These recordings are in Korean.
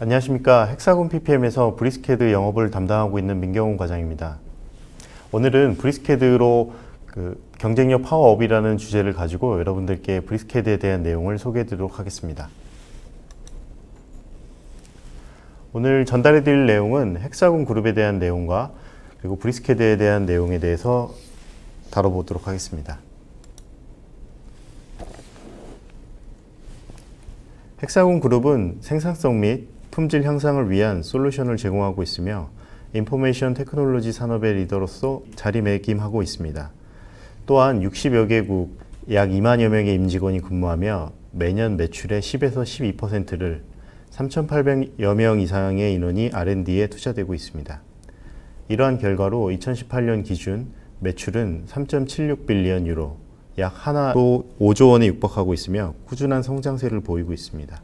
안녕하십니까. 헥사곤 PPM에서 브리스캐드 영업을 담당하고 있는 민경훈 과장입니다. 오늘은 브리스캐드로 경쟁력 파워업이라는 주제를 가지고 여러분들께 브리스캐드에 대한 내용을 소개해 드리도록 하겠습니다. 오늘 전달해 드릴 내용은 헥사곤 그룹에 대한 내용과 그리고 브리스캐드에 대한 내용에 대해서 다뤄보도록 하겠습니다. 헥사곤 그룹은 생산성 및 품질 향상을 위한 솔루션을 제공하고 있으며 인포메이션 테크놀로지 산업의 리더로서 자리매김하고 있습니다. 또한 60여 개국 약 2만여 명의 임직원이 근무하며 매년 매출의 10에서 12%를 3,800여 명 이상의 인원이 R&D에 투자되고 있습니다. 이러한 결과로 2018년 기준 매출은 3.76빌리언 유로, 약 하나로 5조 원에 육박하고 있으며 꾸준한 성장세를 보이고 있습니다.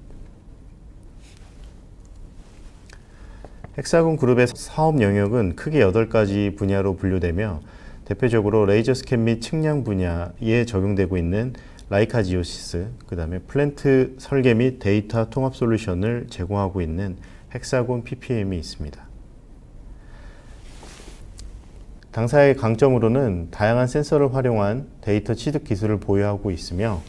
헥사곤 그룹의 사업 영역은 크게 8가지 분야로 분류되며 대표적으로 레이저 스캔 및 측량 분야에 적용되고 있는 라이카 지오시스, 그 다음에 플랜트 설계 및 데이터 통합 솔루션을 제공하고 있는 헥사곤 PPM이 있습니다. 당사의 강점으로는 다양한 센서를 활용한 데이터 취득 기술을 보유하고 있으며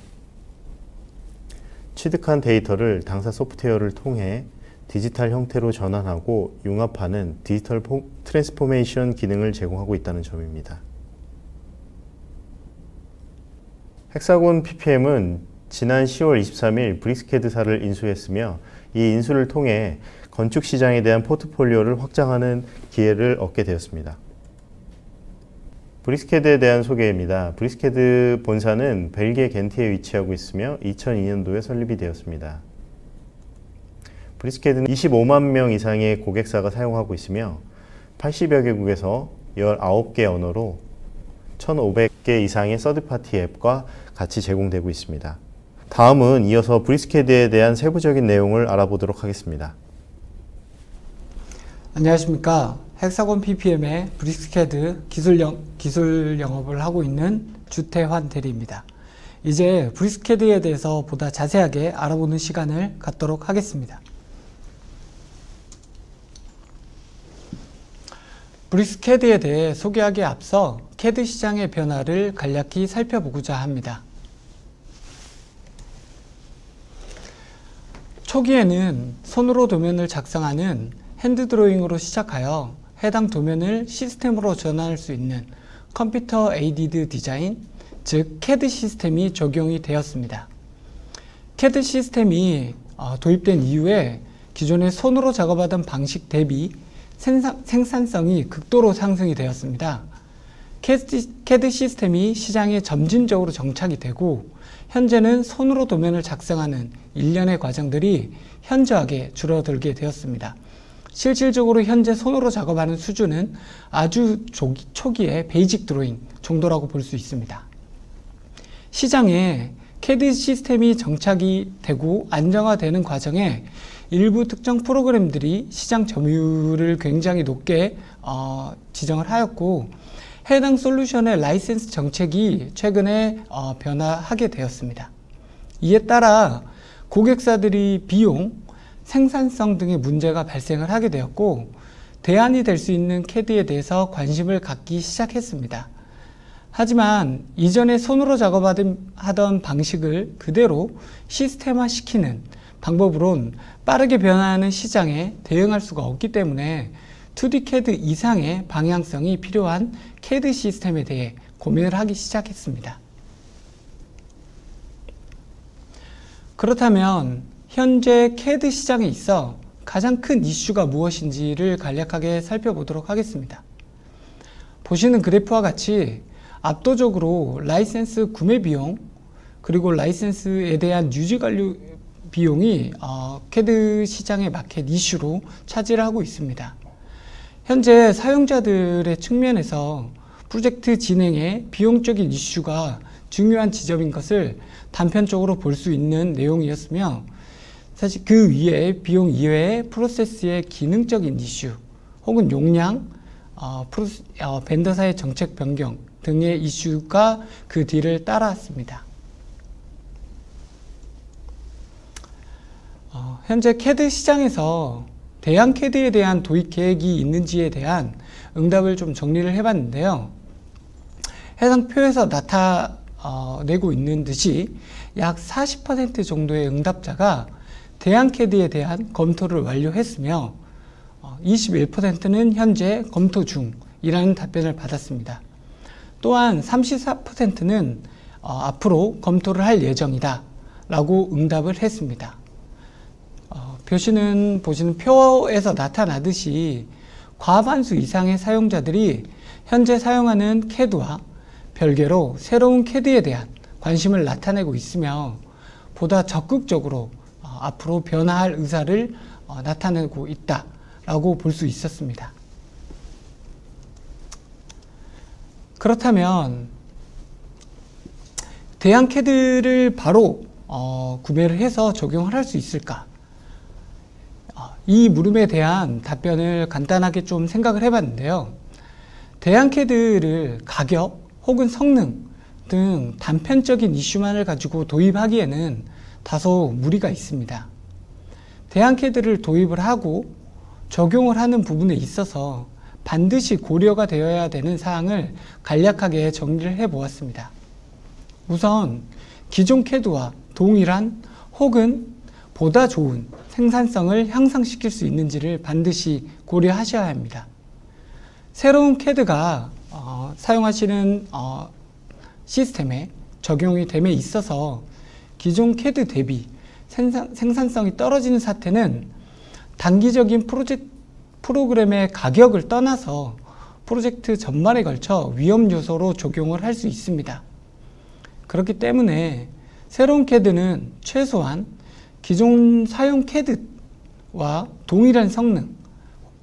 취득한 데이터를 당사 소프트웨어를 통해 디지털 형태로 전환하고 융합하는 디지털 트랜스포메이션 기능을 제공하고 있다는 점입니다. 헥사곤 PPM은 지난 10월 23일 브리스캐드사를 인수했으며 이 인수를 통해 건축 시장에 대한 포트폴리오를 확장하는 기회를 얻게 되었습니다. 브리스캐드에 대한 소개입니다. 브리스캐드 본사는 벨기에 겐트에 위치하고 있으며 2002년도에 설립이 되었습니다. 브리스캐드는 25만 명 이상의 고객사가 사용하고 있으며 80여 개국에서 19개 언어로 1,500개 이상의 서드파티 앱과 같이 제공되고 있습니다. 다음은 이어서 브리스캐드에 대한 세부적인 내용을 알아보도록 하겠습니다. 안녕하십니까. 헥사곤 PPM의 브리스캐드 기술 영업을 하고 있는 주태환 대리입니다. 이제 브리스캐드에 대해서 보다 자세하게 알아보는 시간을 갖도록 하겠습니다. 브리스캐드에 대해 소개하기에 앞서 캐드 시장의 변화를 간략히 살펴보고자 합니다. 초기에는 손으로 도면을 작성하는 핸드 드로잉으로 시작하여 해당 도면을 시스템으로 전환할 수 있는 컴퓨터 에이디드 디자인, 즉 CAD 시스템이 적용이 되었습니다. CAD 시스템이 도입된 이후에 기존의 손으로 작업하던 방식 대비 생산성이 극도로 상승이 되었습니다. CAD 시스템이 시장에 점진적으로 정착이 되고 현재는 손으로 도면을 작성하는 일련의 과정들이 현저하게 줄어들게 되었습니다. 실질적으로 현재 손으로 작업하는 수준은 아주 초기의 베이직 드로잉 정도라고 볼 수 있습니다. 시장에 CAD 시스템이 정착이 되고 안정화되는 과정에 일부 특정 프로그램들이 시장 점유율을 굉장히 높게 지정을 하였고 해당 솔루션의 라이센스 정책이 최근에 변화하게 되었습니다. 이에 따라 고객사들이 비용, 생산성 등의 문제가 발생을 하게 되었고 대안이 될 수 있는 CAD에 대해서 관심을 갖기 시작했습니다. 하지만 이전에 손으로 작업하던 방식을 그대로 시스템화시키는 방법으론 빠르게 변화하는 시장에 대응할 수가 없기 때문에 2D CAD 이상의 방향성이 필요한 CAD 시스템에 대해 고민을 하기 시작했습니다. 그렇다면 현재 CAD 시장에 있어 가장 큰 이슈가 무엇인지를 간략하게 살펴보도록 하겠습니다. 보시는 그래프와 같이 압도적으로 라이센스 구매 비용 그리고 라이센스에 대한 유지 관리 비용이 CAD 시장의 마켓 이슈로 차지를 하고 있습니다. 현재 사용자들의 측면에서 프로젝트 진행에 비용적인 이슈가 중요한 지점인 것을 단편적으로 볼 수 있는 내용이었으며 사실 그 위에 비용 이외에 프로세스의 기능적인 이슈 혹은 용량, 벤더사의 정책 변경 등의 이슈가 그 뒤를 따라왔습니다. 현재 CAD 시장에서 대양 CAD에 대한 도입 계획이 있는지에 대한 응답을 좀 정리를 해봤는데요. 해당 표에서 나타내고 있는 듯이 약 40% 정도의 응답자가 대양 CAD에 대한 검토를 완료했으며 21%는 현재 검토 중이라는 답변을 받았습니다. 또한 34%는 앞으로 검토를 할 예정이다 라고 응답을 했습니다. 보시는 표에서 나타나듯이 과반수 이상의 사용자들이 현재 사용하는 CAD와 별개로 새로운 CAD에 대한 관심을 나타내고 있으며 보다 적극적으로 앞으로 변화할 의사를 나타내고 있다라고 볼 수 있었습니다. 그렇다면 대양 CAD를 바로 구매를 해서 적용을 할 수 있을까? 이 물음에 대한 답변을 간단하게 좀 생각을 해봤는데요. 대양 CAD를 가격 혹은 성능 등 단편적인 이슈만을 가지고 도입하기에는 다소 무리가 있습니다. 대양 CAD를 도입을 하고 적용을 하는 부분에 있어서 반드시 고려가 되어야 되는 사항을 간략하게 정리를 해 보았습니다. 우선 기존 CAD와 동일한 혹은 보다 좋은 생산성을 향상시킬 수 있는지를 반드시 고려하셔야 합니다. 새로운 CAD가 사용하시는 시스템에 적용이 됨에 있어서 기존 CAD 대비 생산성이 떨어지는 사태는 단기적인 프로그램의 가격을 떠나서 프로젝트 전반에 걸쳐 위험 요소로 적용을 할 수 있습니다. 그렇기 때문에 새로운 CAD는 최소한 기존 사용 CAD와 동일한 성능,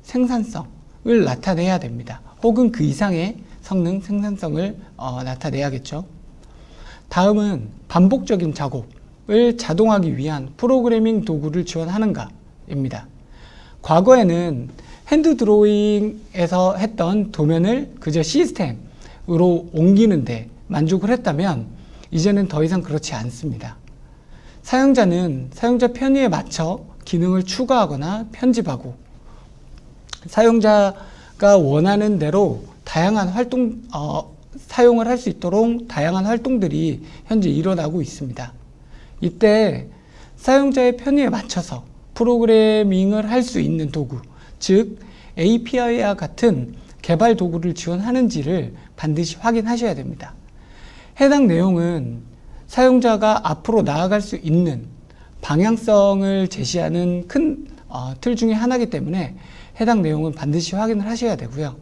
생산성을 나타내야 됩니다. 혹은 그 이상의 성능, 생산성을 나타내야겠죠. 다음은 반복적인 작업을 자동화하기 위한 프로그래밍 도구를 지원하는가입니다. 과거에는 핸드 드로잉에서 했던 도면을 그저 시스템으로 옮기는데 만족을 했다면 이제는 더 이상 그렇지 않습니다. 사용자는 사용자 편의에 맞춰 기능을 추가하거나 편집하고 사용자가 원하는 대로 다양한 사용을 할 수 있도록 다양한 활동들이 현재 일어나고 있습니다. 이때 사용자의 편의에 맞춰서 프로그래밍을 할 수 있는 도구, 즉 API와 같은 개발 도구를 지원하는지를 반드시 확인하셔야 됩니다. 해당 내용은 사용자가 앞으로 나아갈 수 있는 방향성을 제시하는 큰 틀 중에 하나이기 때문에 해당 내용은 반드시 확인을 하셔야 되고요.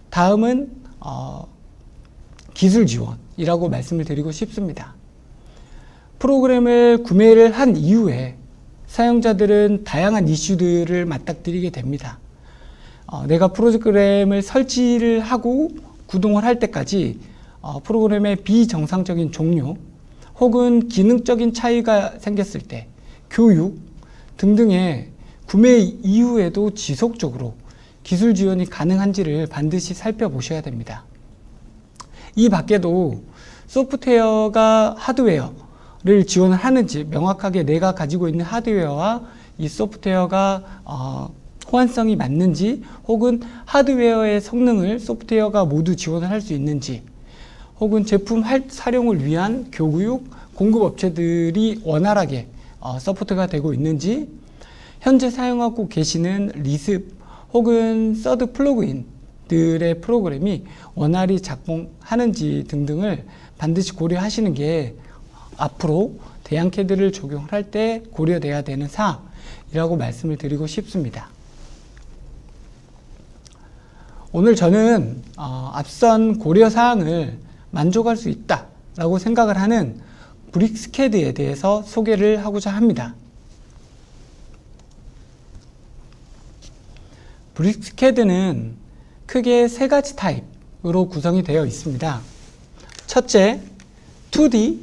다음은 기술 지원이라고 말씀을 드리고 싶습니다. 프로그램을 구매를 한 이후에 사용자들은 다양한 이슈들을 맞닥뜨리게 됩니다. 내가 프로그램을 설치를 하고 구동을 할 때까지 프로그램의 비정상적인 종료 혹은 기능적인 차이가 생겼을 때 교육 등등의 구매 이후에도 지속적으로 기술 지원이 가능한지를 반드시 살펴보셔야 됩니다. 이 밖에도 소프트웨어가 하드웨어를 지원을 하는지 명확하게 내가 가지고 있는 하드웨어와 이 소프트웨어가 호환성이 맞는지 혹은 하드웨어의 성능을 소프트웨어가 모두 지원을 할 수 있는지 혹은 제품 사용을 위한 교육, 공급업체들이 원활하게 서포트가 되고 있는지 현재 사용하고 계시는 리습 혹은 서드 플러그인들의 프로그램이 원활히 작동하는지 등등을 반드시 고려하시는 게 앞으로 대양 CAD를 적용할 때 고려돼야 되는 사항이라고 말씀을 드리고 싶습니다. 오늘 저는 앞선 고려사항을 만족할 수 있다라고 생각을 하는 브릭스캐드에 대해서 소개를 하고자 합니다. 브릭스캐드는 크게 세 가지 타입으로 구성이 되어 있습니다. 첫째, 2D,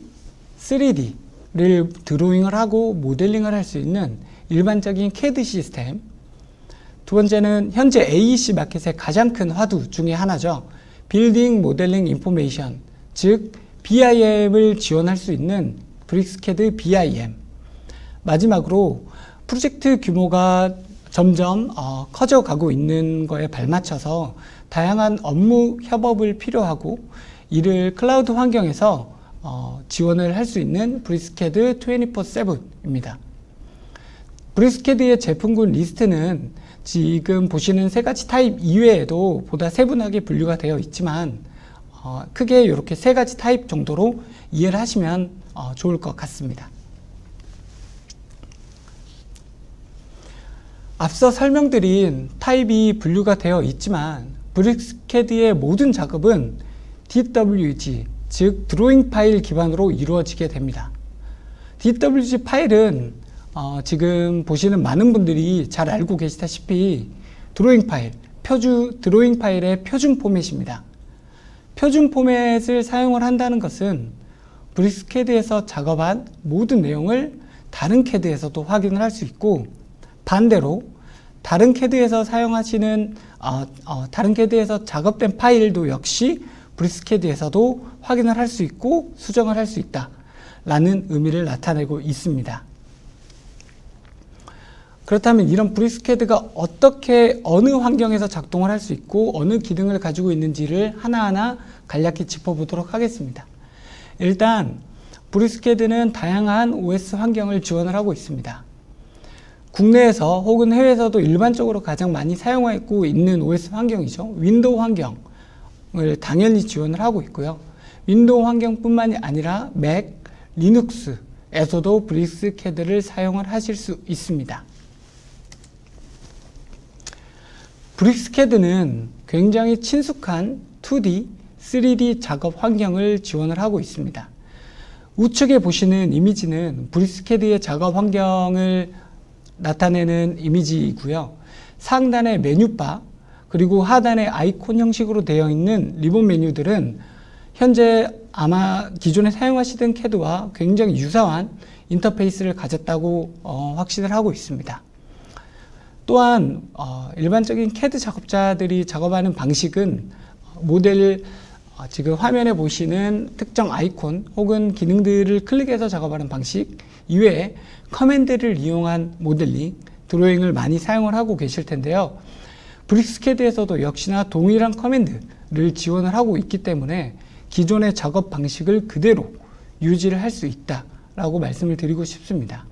3D를 드로잉을 하고 모델링을 할 수 있는 일반적인 CAD 시스템. 두 번째는 현재 AEC 마켓의 가장 큰 화두 중에 하나죠. 빌딩 모델링 인포메이션, 즉 BIM을 지원할 수 있는 브릭스캐드 BIM. 마지막으로 프로젝트 규모가 점점 커져가고 있는 거에 발맞춰서 다양한 업무 협업을 필요하고 이를 클라우드 환경에서 지원을 할 수 있는 브리스캐드 24/7입니다. 브리스캐드의 제품군 리스트는 지금 보시는 세 가지 타입 이외에도 보다 세분하게 분류가 되어 있지만 크게 이렇게 세 가지 타입 정도로 이해를 하시면 좋을 것 같습니다. 앞서 설명드린 타입이 분류가 되어 있지만 브리스캐드의 모든 작업은 DWG, 즉 드로잉 파일 기반으로 이루어지게 됩니다. DWG 파일은 지금 보시는 많은 분들이 잘 알고 계시다시피 드로잉 파일의 표준 포맷입니다. 표준 포맷을 사용을 한다는 것은 브리스캐드에서 작업한 모든 내용을 다른 캐드에서도 확인을 할 수 있고, 반대로 다른 캐드에서 작업된 파일도 역시 브리스캐드에서도 확인을 할 수 있고 수정을 할 수 있다라는 의미를 나타내고 있습니다. 그렇다면 이런 브리스캐드가 어느 환경에서 작동을 할 수 있고 어느 기능을 가지고 있는지를 하나하나 간략히 짚어보도록 하겠습니다. 일단 브리스캐드는 다양한 OS 환경을 지원을 하고 있습니다. 국내에서 혹은 해외에서도 일반적으로 가장 많이 사용하고 있는 OS 환경이죠. 윈도우 환경을 당연히 지원을 하고 있고요. 윈도우 환경뿐만이 아니라 맥, 리눅스에서도 브리스캐드를 사용을 하실 수 있습니다. 브리스캐드는 굉장히 친숙한 2D, 3D 작업 환경을 지원을 하고 있습니다. 우측에 보시는 이미지는 브리스캐드의 작업 환경을 나타내는 이미지이고요. 상단의 메뉴바 그리고 하단의 아이콘 형식으로 되어 있는 리본 메뉴들은 현재 아마 기존에 사용하시던 캐드와 굉장히 유사한 인터페이스를 가졌다고 확신을 하고 있습니다. 또한 일반적인 캐드 작업자들이 작업하는 방식은 지금 화면에 보시는 특정 아이콘 혹은 기능들을 클릭해서 작업하는 방식 이외에 커맨드를 이용한 모델링, 드로잉을 많이 사용을 하고 계실 텐데요. 브리스캐드에서도 역시나 동일한 커맨드를 지원을 하고 있기 때문에 기존의 작업 방식을 그대로 유지를 할 수 있다라고 말씀을 드리고 싶습니다.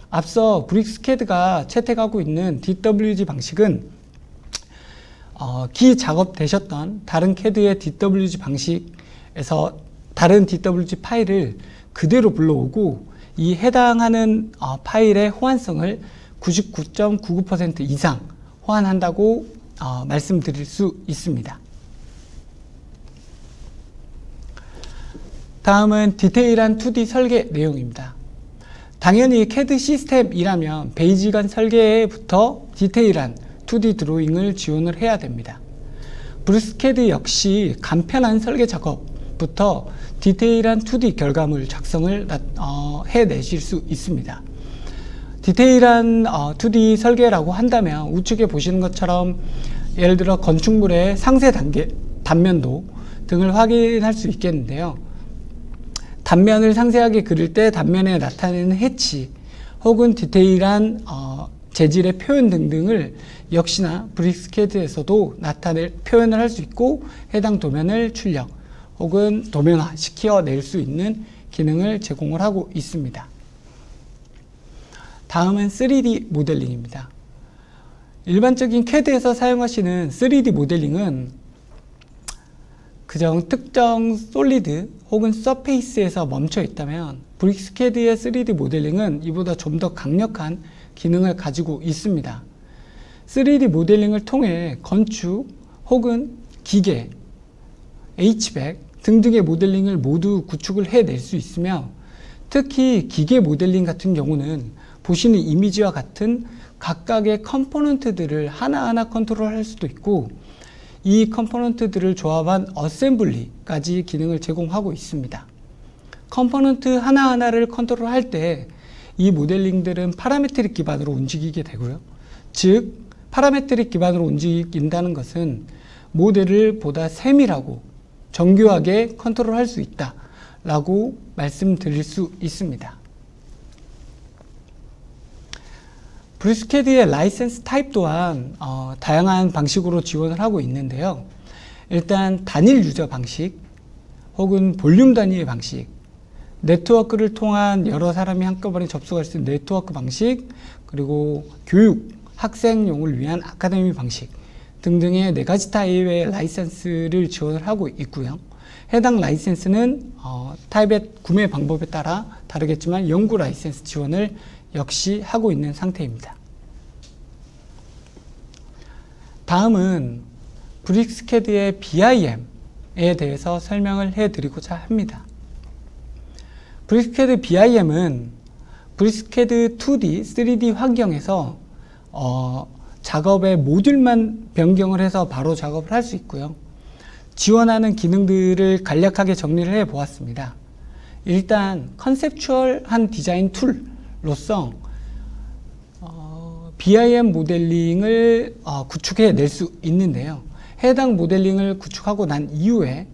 앞서 브리스캐드가 채택하고 있는 DWG 방식은 기작업되셨던 다른 캐드의 DWG 방식에서 다른 DWG 파일을 그대로 불러오고 이 해당하는 파일의 호환성을 99.99% 이상 호환한다고 말씀드릴 수 있습니다. 다음은 디테일한 2D 설계 내용입니다. 당연히 캐드 시스템이라면 베이직한 설계부터 디테일한 2D 드로잉을 지원을 해야 됩니다. 브리스캐드 역시 간편한 설계 작업부터 디테일한 2D 결과물 작성을 해내실 수 있습니다. 디테일한 2D 설계라고 한다면 우측에 보시는 것처럼 예를 들어 건축물의 상세 단계, 단면도 등을 확인할 수 있겠는데요. 단면을 상세하게 그릴 때 단면에 나타내는 해치 혹은 디테일한 재질의 표현 등등을 역시나 브리스캐드에서도 표현을 할 수 있고 해당 도면을 출력 혹은 도면화 시켜낼 수 있는 기능을 제공을 하고 있습니다. 다음은 3D 모델링입니다. 일반적인 캐드에서 사용하시는 3D 모델링은 그저 특정 솔리드 혹은 서페이스에서 멈춰 있다면 브리스캐드의 3D 모델링은 이보다 좀 더 강력한 기능을 가지고 있습니다. 3D 모델링을 통해 건축 혹은 기계, HVAC 등등의 모델링을 모두 구축을 해낼 수 있으며 특히 기계 모델링 같은 경우는 보시는 이미지와 같은 각각의 컴포넌트들을 하나하나 컨트롤할 수도 있고 이 컴포넌트들을 조합한 어셈블리까지 기능을 제공하고 있습니다. 컴포넌트 하나하나를 컨트롤할 때 이 모델링들은 파라메트릭 기반으로 움직이게 되고요. 즉 파라메트릭 기반으로 움직인다는 것은 모델을 보다 세밀하고 정교하게 컨트롤할 수 있다라고 말씀드릴 수 있습니다. 브리스캐드의 라이센스 타입 또한 다양한 방식으로 지원을 하고 있는데요. 일단 단일 유저 방식 혹은 볼륨 단위의 방식, 네트워크를 통한 여러 사람이 한꺼번에 접속할 수 있는 네트워크 방식, 그리고 교육, 학생용을 위한 아카데미 방식 등등의 4가지 타입의 라이센스를 지원을 하고 있고요. 해당 라이센스는 타입의 구매 방법에 따라 다르겠지만 영구 라이센스 지원을 역시 하고 있는 상태입니다. 다음은 브리스캐드의 BIM에 대해서 설명을 해드리고자 합니다. 브리스캐드 BIM은 브리스캐드 2D, 3D 환경에서 작업의 모듈만 변경을 해서 바로 작업을 할 수 있고요. 지원하는 기능들을 간략하게 정리를 해 보았습니다. 일단 컨셉추얼한 디자인 툴로서 BIM 모델링을 구축해 낼 수 있는데요. 해당 모델링을 구축하고 난 이후에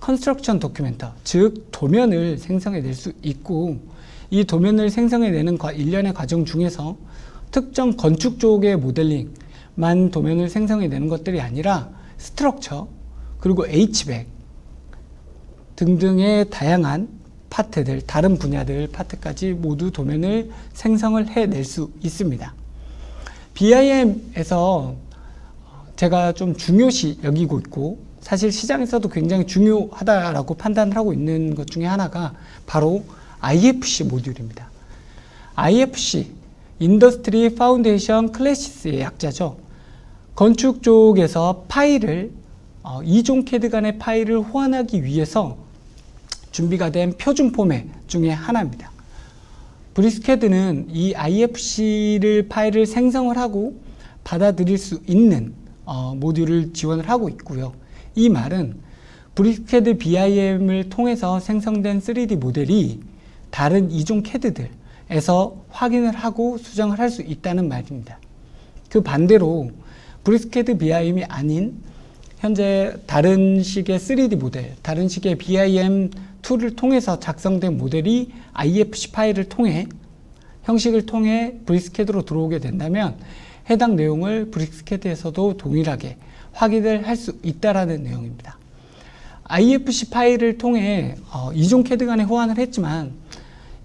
컨스트럭션 도큐멘터, 즉 도면을 생성해 낼 수 있고, 이 도면을 생성해 내는 일련의 과정 중에서 특정 건축 쪽의 모델링만 도면을 생성해 내는 것들이 아니라 스트럭처, 그리고 HVAC 등등의 다양한 파트들, 다른 분야들 파트까지 모두 도면을 생성을 해낼 수 있습니다. BIM에서 제가 좀 중요시 여기고 있고, 사실 시장에서도 굉장히 중요하다라고 판단을 하고 있는 것 중에 하나가 바로 IFC 모듈입니다. IFC, 인더스트리 파운데이션 클래시스의 약자죠. 건축 쪽에서 파일을 이종 캐드 간의 파일을 호환하기 위해서 준비가 된 표준 포맷 중에 하나입니다. 브리스캐드는 이 IFC를 파일을 생성을 하고 받아들일 수 있는 모듈을 지원을 하고 있고요. 이 말은 브리스캐드 BIM을 통해서 생성된 3D 모델이 다른 이종 캐드들에서 확인을 하고 수정을 할 수 있다는 말입니다. 그 반대로 브리스캐드 BIM이 아닌 현재 다른 식의 3D 모델, 다른 식의 BIM 툴을 통해서 작성된 모델이 IFC 파일을 통해, 형식을 통해 브리스캐드로 들어오게 된다면 해당 내용을 브리스캐드에서도 동일하게 확인을 할 수 있다는 내용입니다. IFC 파일을 통해 이종 캐드 간에 호환을 했지만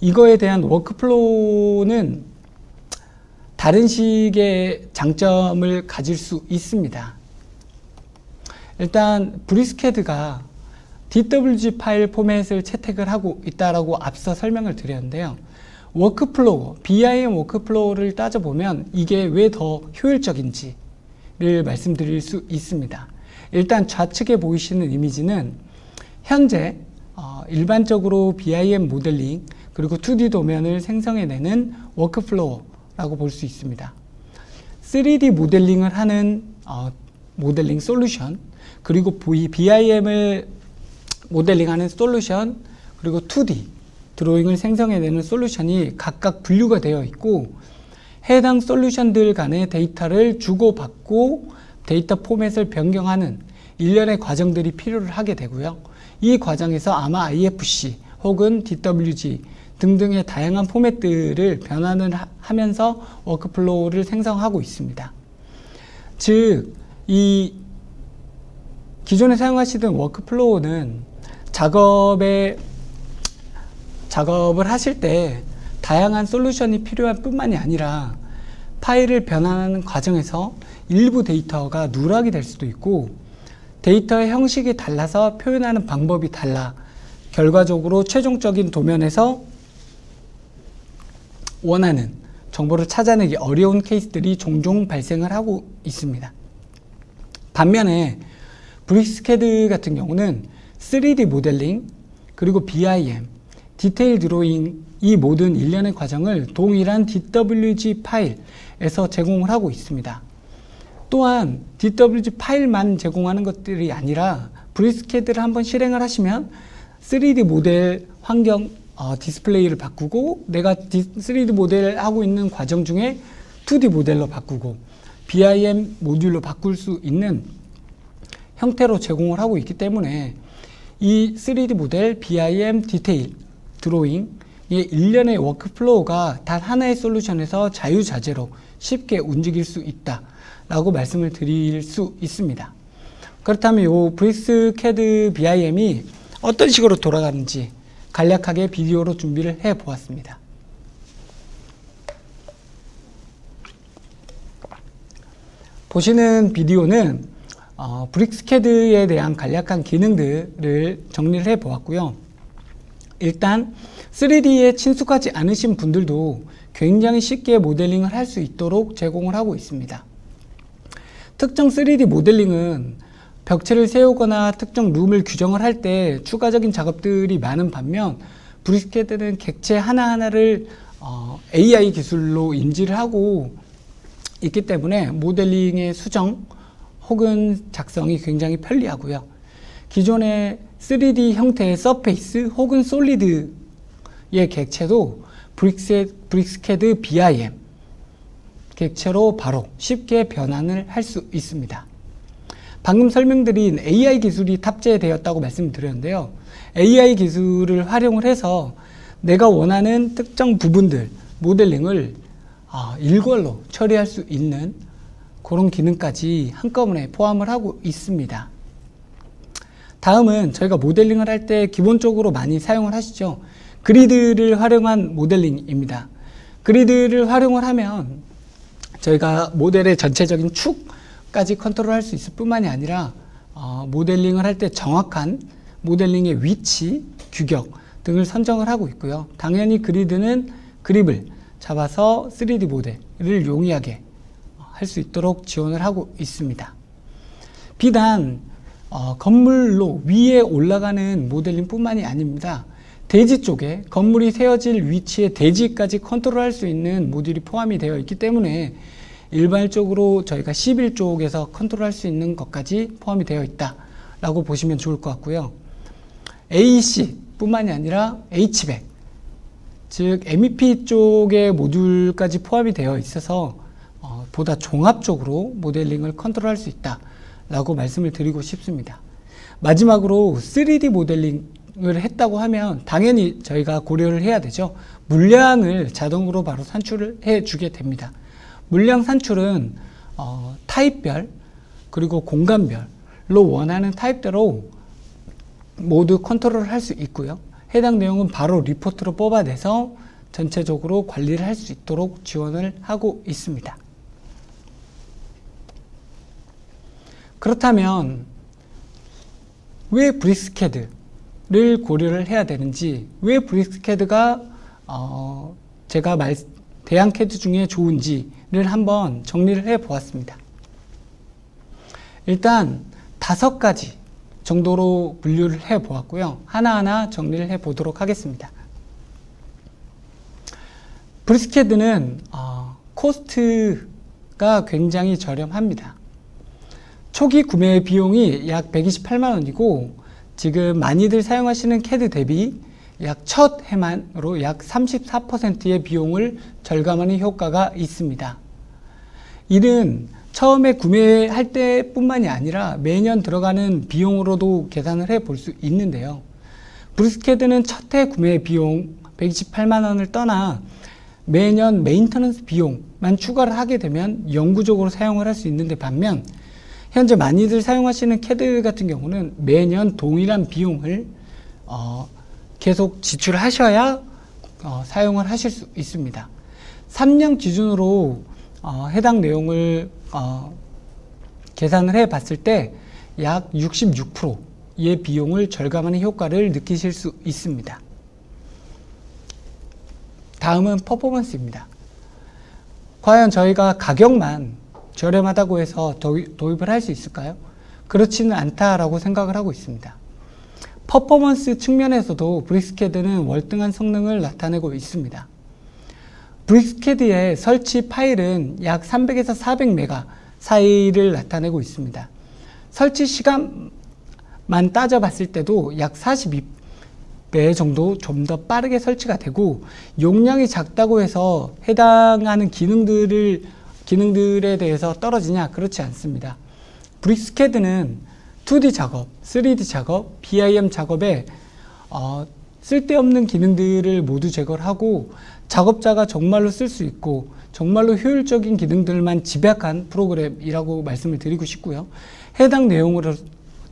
이거에 대한 워크플로우는 다른 식의 장점을 가질 수 있습니다. 일단 브리스캐드가 DWG 파일 포맷을 채택을 하고 있다라고 앞서 설명을 드렸는데요. 워크플로우, BIM 워크플로우를 따져보면 이게 왜 더 효율적인지를 말씀드릴 수 있습니다. 일단 좌측에 보이시는 이미지는 현재 일반적으로 BIM 모델링 그리고 2D 도면을 생성해내는 워크플로우라고 볼 수 있습니다. 3D 모델링을 하는 모델링 솔루션, 그리고 BIM을 모델링하는 솔루션, 그리고 2D 드로잉을 생성해내는 솔루션이 각각 분류가 되어 있고, 해당 솔루션들 간의 데이터를 주고받고 데이터 포맷을 변경하는 일련의 과정들이 필요를 하게 되고요. 이 과정에서 아마 IFC 혹은 DWG 등등의 다양한 포맷들을 변환을 하면서 워크플로우를 생성하고 있습니다. 즉, 이 기존에 사용하시던 워크플로우는 작업을 하실 때 다양한 솔루션이 필요할 뿐만이 아니라 파일을 변환하는 과정에서 일부 데이터가 누락이 될 수도 있고, 데이터의 형식이 달라서 표현하는 방법이 달라 결과적으로 최종적인 도면에서 원하는 정보를 찾아내기 어려운 케이스들이 종종 발생을 하고 있습니다. 반면에 브리스캐드 같은 경우는 3D 모델링, 그리고 BIM, 디테일 드로잉, 이 모든 일련의 과정을 동일한 DWG 파일에서 제공을 하고 있습니다. 또한 DWG 파일만 제공하는 것들이 아니라 브리스캐드를 한번 실행을 하시면 3D 모델 환경 디스플레이를 바꾸고, 내가 3D 모델 하고 있는 과정 중에 2D 모델로 바꾸고 BIM 모듈로 바꿀 수 있는 형태로 제공을 하고 있기 때문에 이 3D 모델, BIM, 디테일, 드로잉, 이 일련의 워크플로우가 단 하나의 솔루션에서 자유자재로 쉽게 움직일 수 있다라고 말씀을 드릴 수 있습니다. 그렇다면 이 브릭스캐드 BIM이 어떤 식으로 돌아가는지 간략하게 비디오로 준비를 해 보았습니다. 보시는 비디오는 브릭스캐드에 대한 간략한 기능들을 정리를 해 보았고요. 일단 3D에 친숙하지 않으신 분들도 굉장히 쉽게 모델링을 할 수 있도록 제공을 하고 있습니다. 특정 3D 모델링은 벽체를 세우거나 특정 룸을 규정을 할 때 추가적인 작업들이 많은 반면 브릭스캐드는 객체 하나하나를 AI 기술로 인지를 하고 있기 때문에 모델링의 수정 혹은 작성이 굉장히 편리하고요. 기존의 3D 형태의 서페이스 혹은 솔리드의 객체도 브릭스캐드 BIM 객체로 바로 쉽게 변환을 할 수 있습니다. 방금 설명드린 AI 기술이 탑재되었다고 말씀드렸는데요. AI 기술을 활용을 해서 내가 원하는 특정 부분들, 모델링을 일괄로 처리할 수 있는 그런 기능까지 한꺼번에 포함을 하고 있습니다. 다음은 저희가 모델링을 할 때 기본적으로 많이 사용을 하시죠. 그리드를 활용한 모델링입니다. 그리드를 활용을 하면 저희가 모델의 전체적인 축까지 컨트롤할 수 있을 뿐만이 아니라 모델링을 할 때 정확한 모델링의 위치, 규격 등을 선정을 하고 있고요. 당연히 그리드는 그립을 잡아서 3D 모델을 용이하게 할 수 있도록 지원을 하고 있습니다. 비단 건물로 위에 올라가는 모델링 뿐만이 아닙니다. 대지 쪽에 건물이 세워질 위치의 대지까지 컨트롤할 수 있는 모듈이 포함이 되어 있기 때문에 일반적으로 저희가 11쪽에서 컨트롤할 수 있는 것까지 포함이 되어 있다라고 보시면 좋을 것 같고요. AEC 뿐만이 아니라 HVAC, 즉 MEP 쪽의 모듈까지 포함이 되어 있어서 보다 종합적으로 모델링을 컨트롤할 수 있다라고 말씀을 드리고 싶습니다. 마지막으로 3D 모델링을 했다고 하면 당연히 저희가 고려를 해야 되죠. 물량을 자동으로 바로 산출을 해주게 됩니다. 물량 산출은 타입별 그리고 공간별로 원하는 타입대로 모두 컨트롤을 할 수 있고요. 해당 내용은 바로 리포트로 뽑아내서 전체적으로 관리를 할 수 있도록 지원을 하고 있습니다. 그렇다면 왜 브릭스캐드를 고려를 해야 되는지, 왜 브릭스캐드가 제가 대형 캐드 중에 좋은지를 한번 정리를 해 보았습니다. 일단 5가지 정도로 분류를 해 보았고요. 하나하나 정리를 해 보도록 하겠습니다. 브릭스캐드는 코스트가 굉장히 저렴합니다. 초기 구매 비용이 약 128만 원이고 지금 많이들 사용하시는 캐드 대비 약 첫 해만으로 약 34%의 비용을 절감하는 효과가 있습니다. 이는 처음에 구매할 때뿐만이 아니라 매년 들어가는 비용으로도 계산을 해 볼 수 있는데요. 브릭스캐드는 첫 해 구매 비용 128만 원을 떠나 매년 메인터넌스 비용만 추가를 하게 되면 영구적으로 사용을 할 수 있는데 반면 현재 많이들 사용하시는 캐드 같은 경우는 매년 동일한 비용을 계속 지출하셔야 사용을 하실 수 있습니다. 3년 기준으로 해당 내용을 계산을 해 봤을 때 약 66%의 비용을 절감하는 효과를 느끼실 수 있습니다. 다음은 퍼포먼스입니다. 과연 저희가 가격만 저렴하다고 해서 도입을 할 수 있을까요? 그렇지는 않다라고 생각을 하고 있습니다. 퍼포먼스 측면에서도 브릭스캐드는 월등한 성능을 나타내고 있습니다. 브릭스캐드의 설치 파일은 약 300에서 400메가 사이를 나타내고 있습니다. 설치 시간만 따져봤을 때도 약 42배 정도 좀 더 빠르게 설치가 되고 용량이 작다고 해서 해당하는 기능들에 대해서 떨어지냐? 그렇지 않습니다. 브릭스캐드는 2D 작업, 3D 작업, BIM 작업에 쓸데없는 기능들을 모두 제거를 하고 작업자가 정말로 쓸 수 있고 정말로 효율적인 기능들만 집약한 프로그램이라고 말씀을 드리고 싶고요. 해당 내용을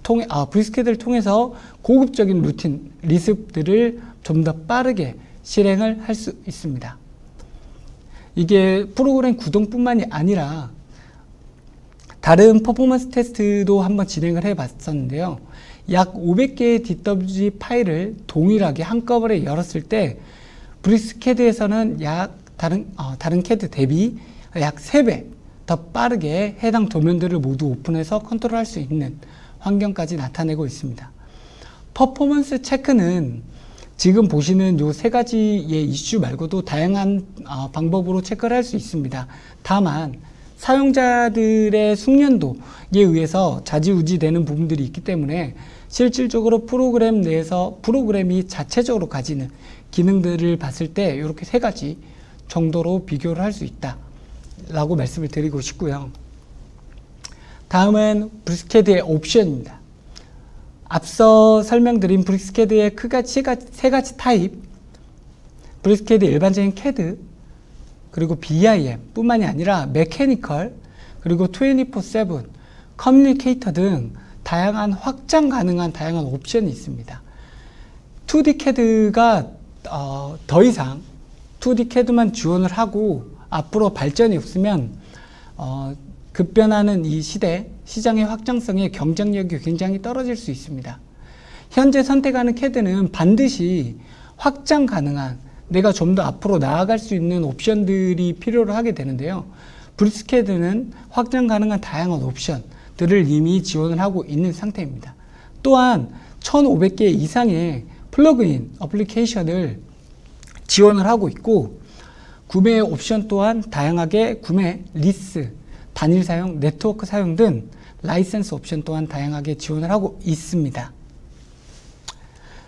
통해 브리스캐드를 통해서 고급적인 루틴, 리습들을 좀 더 빠르게 실행을 할 수 있습니다. 이게 프로그램 구동뿐만이 아니라 다른 퍼포먼스 테스트도 한번 진행을 해 봤었는데요. 약 500개의 DWG 파일을 동일하게 한꺼번에 열었을 때 브리스캐드에서는 다른 캐드 대비 약 3배 더 빠르게 해당 도면들을 모두 오픈해서 컨트롤할 수 있는 환경까지 나타내고 있습니다. 퍼포먼스 체크는 지금 보시는 요 3가지의 이슈 말고도 다양한 방법으로 체크를 할 수 있습니다. 다만 사용자들의 숙련도에 의해서 좌지우지 되는 부분들이 있기 때문에 실질적으로 프로그램 내에서 프로그램이 자체적으로 가지는 기능들을 봤을 때 이렇게 3가지 정도로 비교를 할 수 있다 라고 말씀을 드리고 싶고요. 다음은 브리스캐드의 옵션입니다. 앞서 설명드린 브리스캐드의 크게 3가지 타입, 브리스캐드 일반적인 CAD, 그리고 BIM 뿐만이 아니라 메캐니컬, 그리고 24/7, 커뮤니케이터 등 다양한 확장 가능한 다양한 옵션이 있습니다. 2D CAD가 더 이상 2D CAD만 지원을 하고 앞으로 발전이 없으면 급변하는 이 시장의 확장성의 경쟁력이 굉장히 떨어질 수 있습니다. 현재 선택하는 CAD는 반드시 확장 가능한, 내가 좀 더 앞으로 나아갈 수 있는 옵션들이 필요로 하게 되는데요. 브리스캐드는 확장 가능한 다양한 옵션들을 이미 지원을 하고 있는 상태입니다. 또한 1500개 이상의 플러그인 어플리케이션을 지원을 하고 있고, 구매 옵션 또한 다양하게 구매, 리스, 단일 사용, 네트워크 사용 등 라이센스 옵션 또한 다양하게 지원을 하고 있습니다.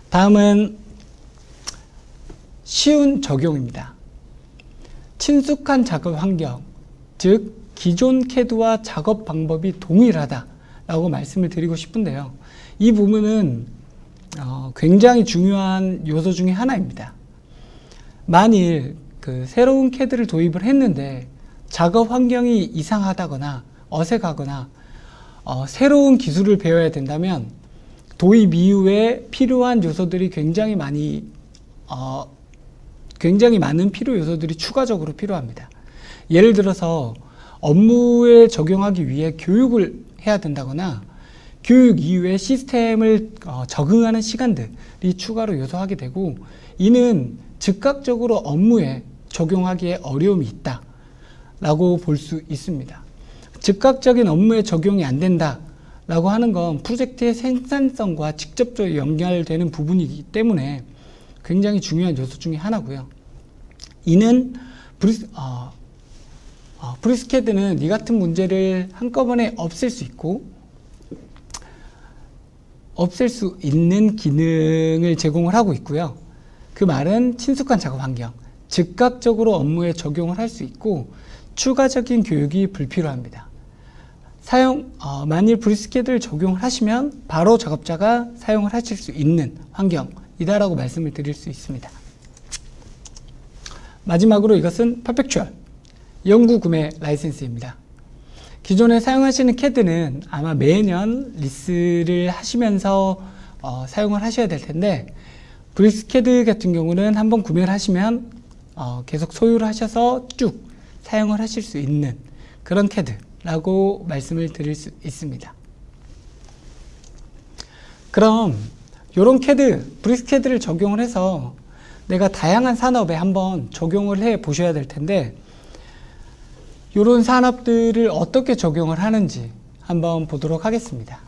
다음은 쉬운 적용입니다. 친숙한 작업 환경, 즉 기존 CAD와 작업 방법이 동일하다라고 말씀을 드리고 싶은데요. 이 부분은 굉장히 중요한 요소 중에 하나입니다. 만일 새로운 CAD를 도입을 했는데 작업 환경이 이상하다거나 어색하거나 새로운 기술을 배워야 된다면 도입 이후에 필요한 요소들이 굉장히 많은 필요 요소들이 추가적으로 필요합니다. 예를 들어서 업무에 적용하기 위해 교육을 해야 된다거나 교육 이후에 시스템을 적응하는 시간들이 추가로 요소하게 되고, 이는 즉각적으로 업무에 적용하기에 어려움이 있다 라고 볼 수 있습니다. 즉각적인 업무에 적용이 안 된다 라고 하는 건 프로젝트의 생산성과 직접적으로 연결되는 부분이기 때문에 굉장히 중요한 요소 중에 하나고요. 이는 브리스캐드는 이 같은 문제를 한꺼번에 없앨 수 있고 없앨 수 있는 기능을 제공을 하고 있고요. 그 말은 친숙한 작업 환경, 즉각적으로 업무에 적용을 할 수 있고 추가적인 교육이 불필요합니다. 만일 브리스캐드를 적용을 하시면 바로 작업자가 사용을 하실 수 있는 환경이다라고 말씀을 드릴 수 있습니다. 마지막으로 이것은 퍼펙추얼 영구 구매 라이센스입니다. 기존에 사용하시는 CAD는 아마 매년 리스를 하시면서 사용을 하셔야 될 텐데, 브리스캐드 같은 경우는 한번 구매를 하시면 계속 소유를 하셔서 쭉 사용을 하실 수 있는 그런 CAD라고 말씀을 드릴 수 있습니다. 그럼 이런 CAD, 브리스캐드를 적용을 해서 내가 다양한 산업에 한번 적용을 해 보셔야 될 텐데, 이런 산업들을 어떻게 적용을 하는지 한번 보도록 하겠습니다.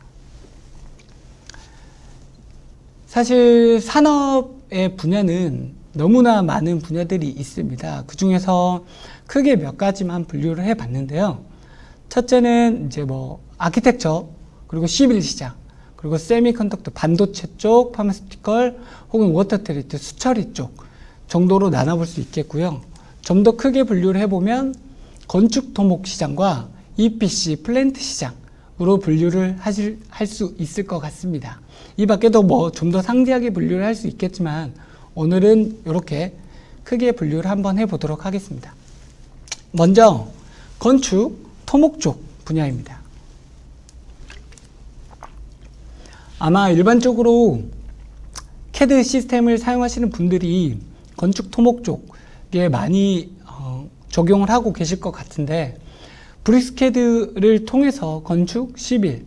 사실 산업의 분야는 너무나 많은 분야들이 있습니다. 그 중에서 크게 몇 가지만 분류를 해 봤는데요. 첫째는 이제 아키텍처, 그리고 시빌 시장, 그리고 세미컨덕터, 반도체 쪽, 파마스티컬, 혹은 워터 트리트, 수처리 쪽 정도로 나눠볼 수 있겠고요. 좀 더 크게 분류를 해보면 건축 토목 시장과 EPC, 플랜트 시장으로 분류를 할 수 있을 것 같습니다. 이 밖에도 좀 더 상세하게 분류를 할 수 있겠지만 오늘은 이렇게 크게 분류를 한번 해보도록 하겠습니다. 먼저 건축, 토목 쪽 분야입니다. 아마 일반적으로 CAD 시스템을 사용하시는 분들이 건축, 토목 쪽에 많이 적용을 하고 계실 것 같은데, 브릭스캐드를 통해서 건축, 시빌을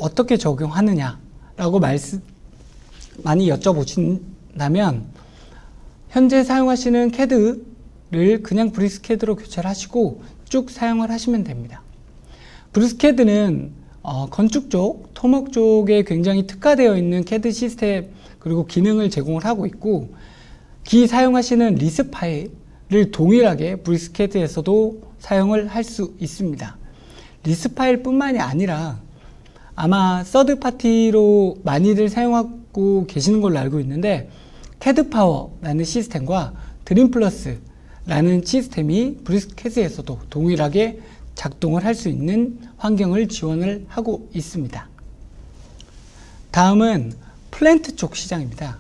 어떻게 적용하느냐라고 많이 여쭤보신다면, 현재 사용하시는 CAD를 그냥 브릭스캐드로 교체를 하시고 쭉 사용을 하시면 됩니다. 브릭스캐드는 건축 쪽, 토목 쪽에 굉장히 특화되어 있는 CAD 시스템 그리고 기능을 제공을 하고 있고, 사용하시는 리스 파일을 동일하게 브릭스캐드에서도 사용을 할 수 있습니다. 리스 파일 뿐만이 아니라 아마 서드 파티로 많이들 사용하고 계시는 걸로 알고 있는데, CAD 파워라는 시스템과 드림 플러스라는 시스템이 브릭스캐드에서도 동일하게 작동을 할 수 있는 환경을 지원을 하고 있습니다. 다음은 플랜트 쪽 시장입니다.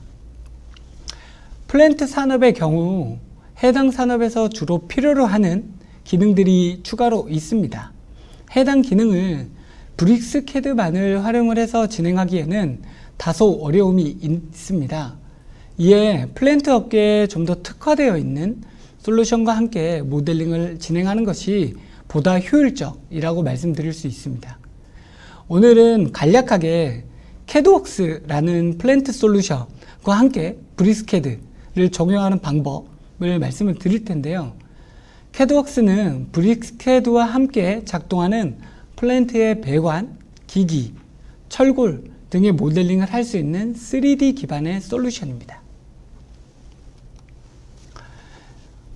플랜트 산업의 경우 해당 산업에서 주로 필요로 하는 기능들이 추가로 있습니다. 해당 기능을 브릭스캐드만을 활용을 해서 진행하기에는 다소 어려움이 있습니다. 이에 플랜트 업계에 좀 더 특화되어 있는 솔루션과 함께 모델링을 진행하는 것이 보다 효율적이라고 말씀드릴 수 있습니다. 오늘은 간략하게 CADWorks라는 플랜트 솔루션과 함께 브릭스캐드를 적용하는 방법을 말씀을 드릴 텐데요. CADWorks는 브릭스캐드와 함께 작동하는 플랜트의 배관, 기기, 철골 등의 모델링을 할 수 있는 3D 기반의 솔루션입니다.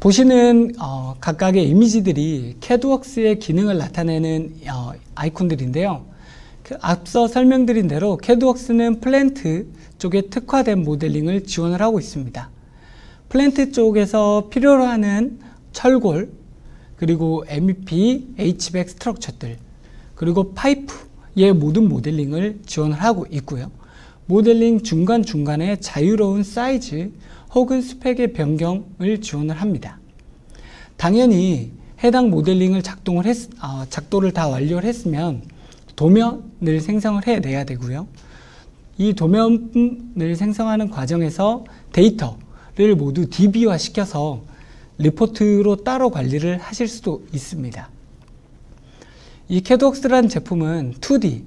보시는 각각의 이미지들이 CADWorks의 기능을 나타내는 아이콘들인데요. 앞서 설명드린 대로 CADWorks는 플랜트 쪽에 특화된 모델링을 지원을 하고 있습니다. 플랜트 쪽에서 필요로 하는 철골, 그리고 MEP, HVAC 스트럭처들, 그리고 파이프의 모든 모델링을 지원을 하고 있고요. 모델링 중간중간에 자유로운 사이즈 혹은 스펙의 변경을 지원을 합니다. 당연히 해당 모델링을 작도를 다 완료를 했으면 도면을 생성을 해내야 되고요. 이 도면을 생성하는 과정에서 데이터를 모두 DB화 시켜서 리포트로 따로 관리를 하실 수도 있습니다. 이 CADWorks라는 제품은 2D,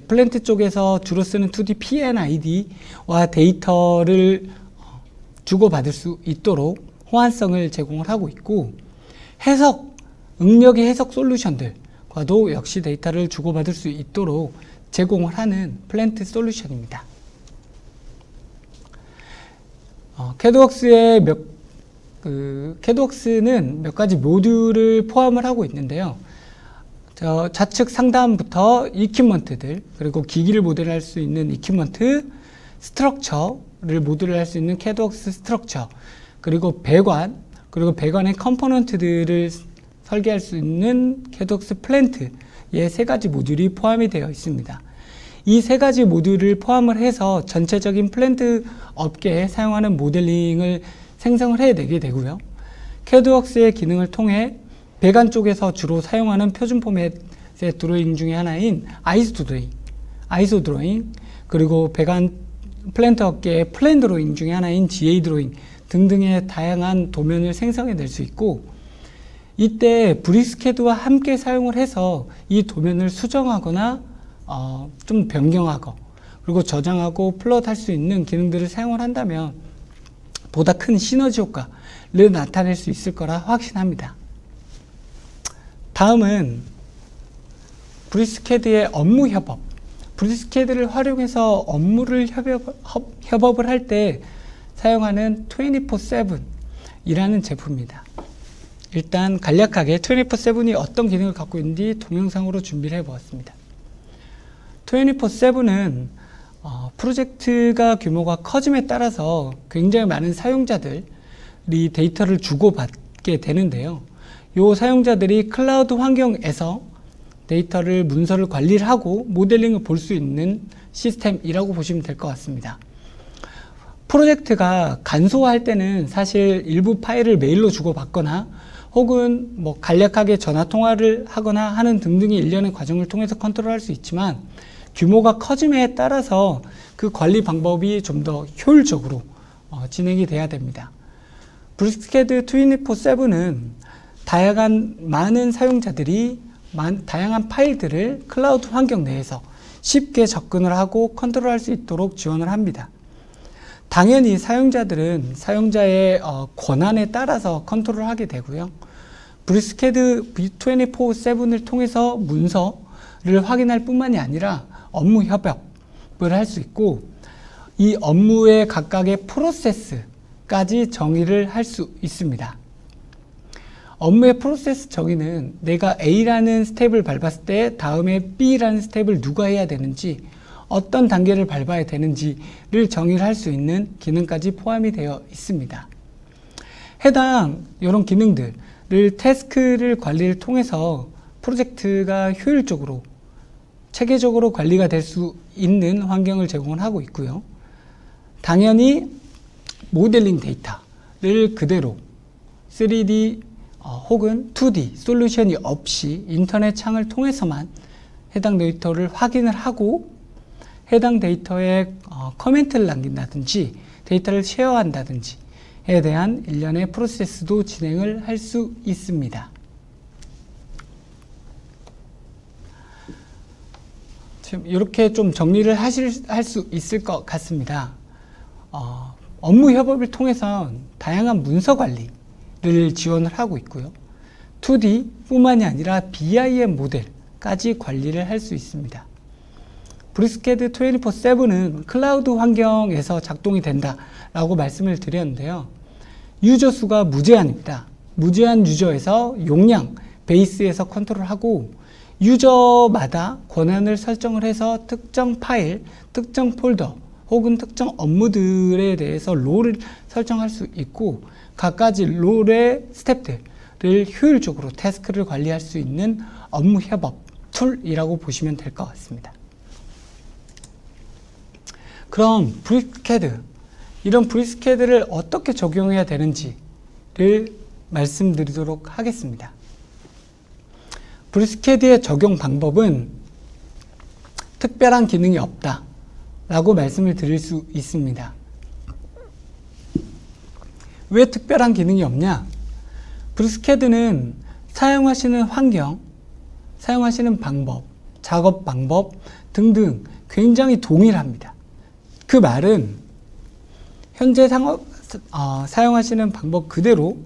플랜트 쪽에서 주로 쓰는 2D P&ID와 데이터를 주고받을 수 있도록 호환성을 제공을 하고 있고, 응력의 해석 솔루션들과도 역시 데이터를 주고받을 수 있도록 제공을 하는 플랜트 솔루션입니다. CADWorks는 몇 가지 모듈을 포함을 하고 있는데요. 좌측 상단부터 이퀴먼트들, 그리고 기기를 모델할 수 있는 이퀴먼트, 스트럭처를 모델할 수 있는 CADWorks 스트럭처, 그리고 배관, 그리고 배관의 컴포넌트들을 설계할 수 있는 CADWorks 플랜트의 3가지 모듈이 포함이 되어 있습니다. 이 3가지 모듈을 포함을 해서 전체적인 플랜트 업계에 사용하는 모델링을 생성을 해내게 되고요. CADWorks의 기능을 통해 배관 쪽에서 주로 사용하는 표준 포맷의 드로잉 중에 하나인 아이소 드로잉, 그리고 배관 플랜트 업계의 플랜 드로잉 중에 하나인 GA 드로잉 등등의 다양한 도면을 생성해낼 수 있고, 이때 브릭스캐드와 함께 사용을 해서 이 도면을 수정하거나 좀 변경하고, 그리고 저장하고 플롯할 수 있는 기능들을 사용을 한다면 보다 큰 시너지 효과를 나타낼 수 있을 거라 확신합니다. 다음은 브릭스캐드의 업무 협업. 브릭스캐드를 활용해서 업무를 협업을 할 때 사용하는 24/7이라는 제품입니다. 일단 간략하게 24/7이 어떤 기능을 갖고 있는지 동영상으로 준비를 해보았습니다. 24/7은 프로젝트가 규모가 커짐에 따라서 굉장히 많은 사용자들이 데이터를 주고받게 되는데요. 이 사용자들이 클라우드 환경에서 데이터를 문서를 관리를 하고 모델링을 볼 수 있는 시스템이라고 보시면 될 것 같습니다. 프로젝트가 간소화할 때는 사실 일부 파일을 메일로 주고받거나 혹은 뭐 간략하게 전화 통화를 하거나 하는 등등의 일련의 과정을 통해서 컨트롤할 수 있지만, 규모가 커짐에 따라서 그 관리 방법이 좀 더 효율적으로 진행이 돼야 됩니다. 브리스케드 24/7은 다양한 많은 사용자들이 다양한 파일들을 클라우드 환경 내에서 쉽게 접근을 하고 컨트롤할 수 있도록 지원을 합니다. 당연히 사용자들은 사용자의 권한에 따라서 컨트롤을 하게 되고요. 브리스케드 24/7을 통해서 문서를 확인할 뿐만이 아니라 업무 협업을 할 수 있고, 이 업무의 각각의 프로세스까지 정의를 할 수 있습니다. 업무의 프로세스 정의는 내가 A라는 스텝을 밟았을 때 다음에 B라는 스텝을 누가 해야 되는지, 어떤 단계를 밟아야 되는지를 정의를 할 수 있는 기능까지 포함이 되어 있습니다. 해당 이런 기능들을 태스크를 관리를 통해서 프로젝트가 효율적으로 체계적으로 관리가 될 수 있는 환경을 제공을 하고 있고요. 당연히 모델링 데이터를 그대로 3D 혹은 2D 솔루션이 없이 인터넷 창을 통해서만 해당 데이터를 확인을 하고, 해당 데이터에 커멘트를 남긴다든지 데이터를 쉐어한다든지에 대한 일련의 프로세스도 진행을 할 수 있습니다. 지금 이렇게 좀 정리를 할 수 있을 것 같습니다. 업무 협업을 통해서 다양한 문서 관리를 지원을 하고 있고요. 2D 뿐만이 아니라 BIM 모델까지 관리를 할 수 있습니다. 브리스케드 24/7은 클라우드 환경에서 작동이 된다라고 말씀을 드렸는데요. 유저 수가 무제한입니다. 무제한 유저에서 용량 베이스에서 컨트롤하고, 유저마다 권한을 설정을 해서 특정 파일, 특정 폴더 혹은 특정 업무들에 대해서 롤을 설정할 수 있고, 각가지 롤의 스텝들을 효율적으로 태스크를 관리할 수 있는 업무 협업 툴이라고 보시면 될 것 같습니다. 그럼 브리스케드, 이런 브리스케드를 어떻게 적용해야 되는지를 말씀드리도록 하겠습니다. 브리스케드의 적용 방법은 특별한 기능이 없다 라고 말씀을 드릴 수 있습니다. 왜 특별한 기능이 없냐? 브리스케드는 사용하시는 환경, 사용하시는 방법, 작업 방법 등등 굉장히 동일합니다. 그 말은 현재 사용하시는 방법 그대로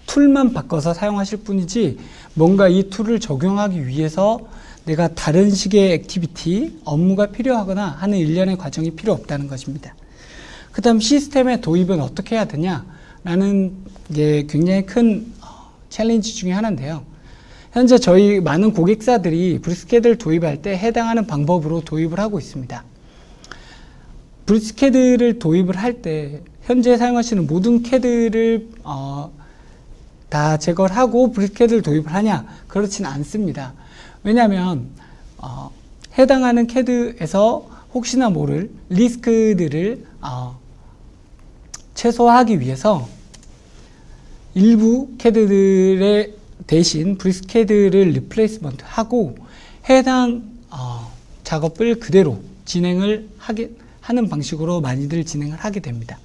툴만 바꿔서 사용하실 뿐이지, 뭔가 이 툴을 적용하기 위해서 내가 다른 식의 액티비티, 업무가 필요하거나 하는 일련의 과정이 필요 없다는 것입니다. 그 다음 시스템의 도입은 어떻게 해야 되냐라는 게 굉장히 큰 챌린지 중에 하나인데요. 현재 저희 많은 고객사들이 브리스케드를 도입할 때 해당하는 방법으로 도입을 하고 있습니다. 브리스케드를 도입을 할 때 현재 사용하시는 모든 캐드를 다 제거를 하고 브리스케드를 도입을 하냐? 그렇지는 않습니다. 왜냐하면 해당하는 캐드에서 혹시나 모를 리스크들을 최소화하기 위해서 일부 캐드들의 대신 브리스케드를 리플레이스먼트 하고 해당 작업을 그대로 진행을 하는 방식으로 많이들 진행을 하게 됩니다.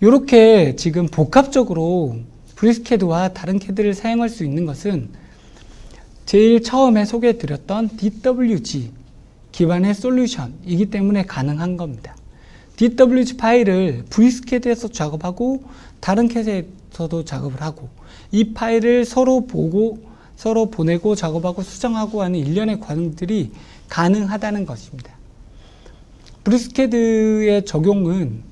이렇게 지금 복합적으로 브리스케드와 다른 캐드를 사용할 수 있는 것은 제일 처음에 소개해드렸던 DWG 기반의 솔루션이기 때문에 가능한 겁니다. DWG 파일을 브리스케드에서 작업하고 다른 캐드에서도 작업을 하고, 이 파일을 서로 보고 서로 보내고 작업하고 수정하고 하는 일련의 과정들이 가능하다는 것입니다. 브리스케드의 적용은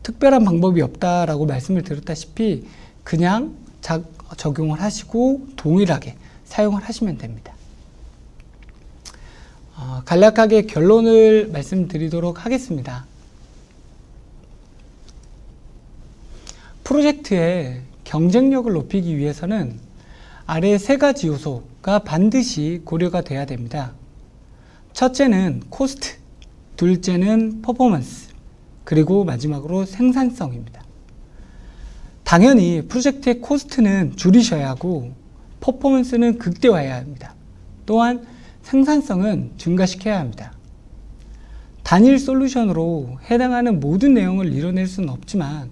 특별한 방법이 없다라고 말씀을 드렸다시피 그냥 적용을 하시고 동일하게 사용을 하시면 됩니다. 간략하게 결론을 말씀드리도록 하겠습니다. 프로젝트의 경쟁력을 높이기 위해서는 아래 세 가지 요소가 반드시 고려가 돼야 됩니다. 첫째는 코스트, 둘째는 퍼포먼스, 그리고 마지막으로 생산성입니다. 당연히 프로젝트의 코스트는 줄이셔야 하고 퍼포먼스는 극대화해야 합니다. 또한 생산성은 증가시켜야 합니다. 단일 솔루션으로 해당하는 모든 내용을 이뤄낼 수는 없지만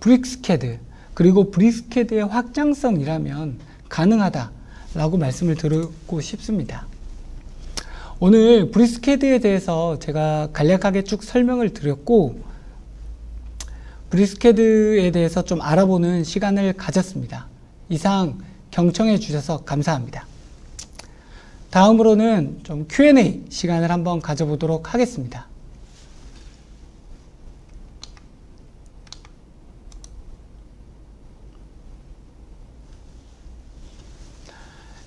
브릭스캐드 그리고 브릭스캐드의 확장성이라면 가능하다라고 말씀을 드리고 싶습니다. 오늘 브릭스캐드에 대해서 제가 간략하게 쭉 설명을 드렸고 브릭스캐드에 대해서 좀 알아보는 시간을 가졌습니다. 이상 경청해 주셔서 감사합니다. 다음으로는 좀 Q&A 시간을 한번 가져보도록 하겠습니다.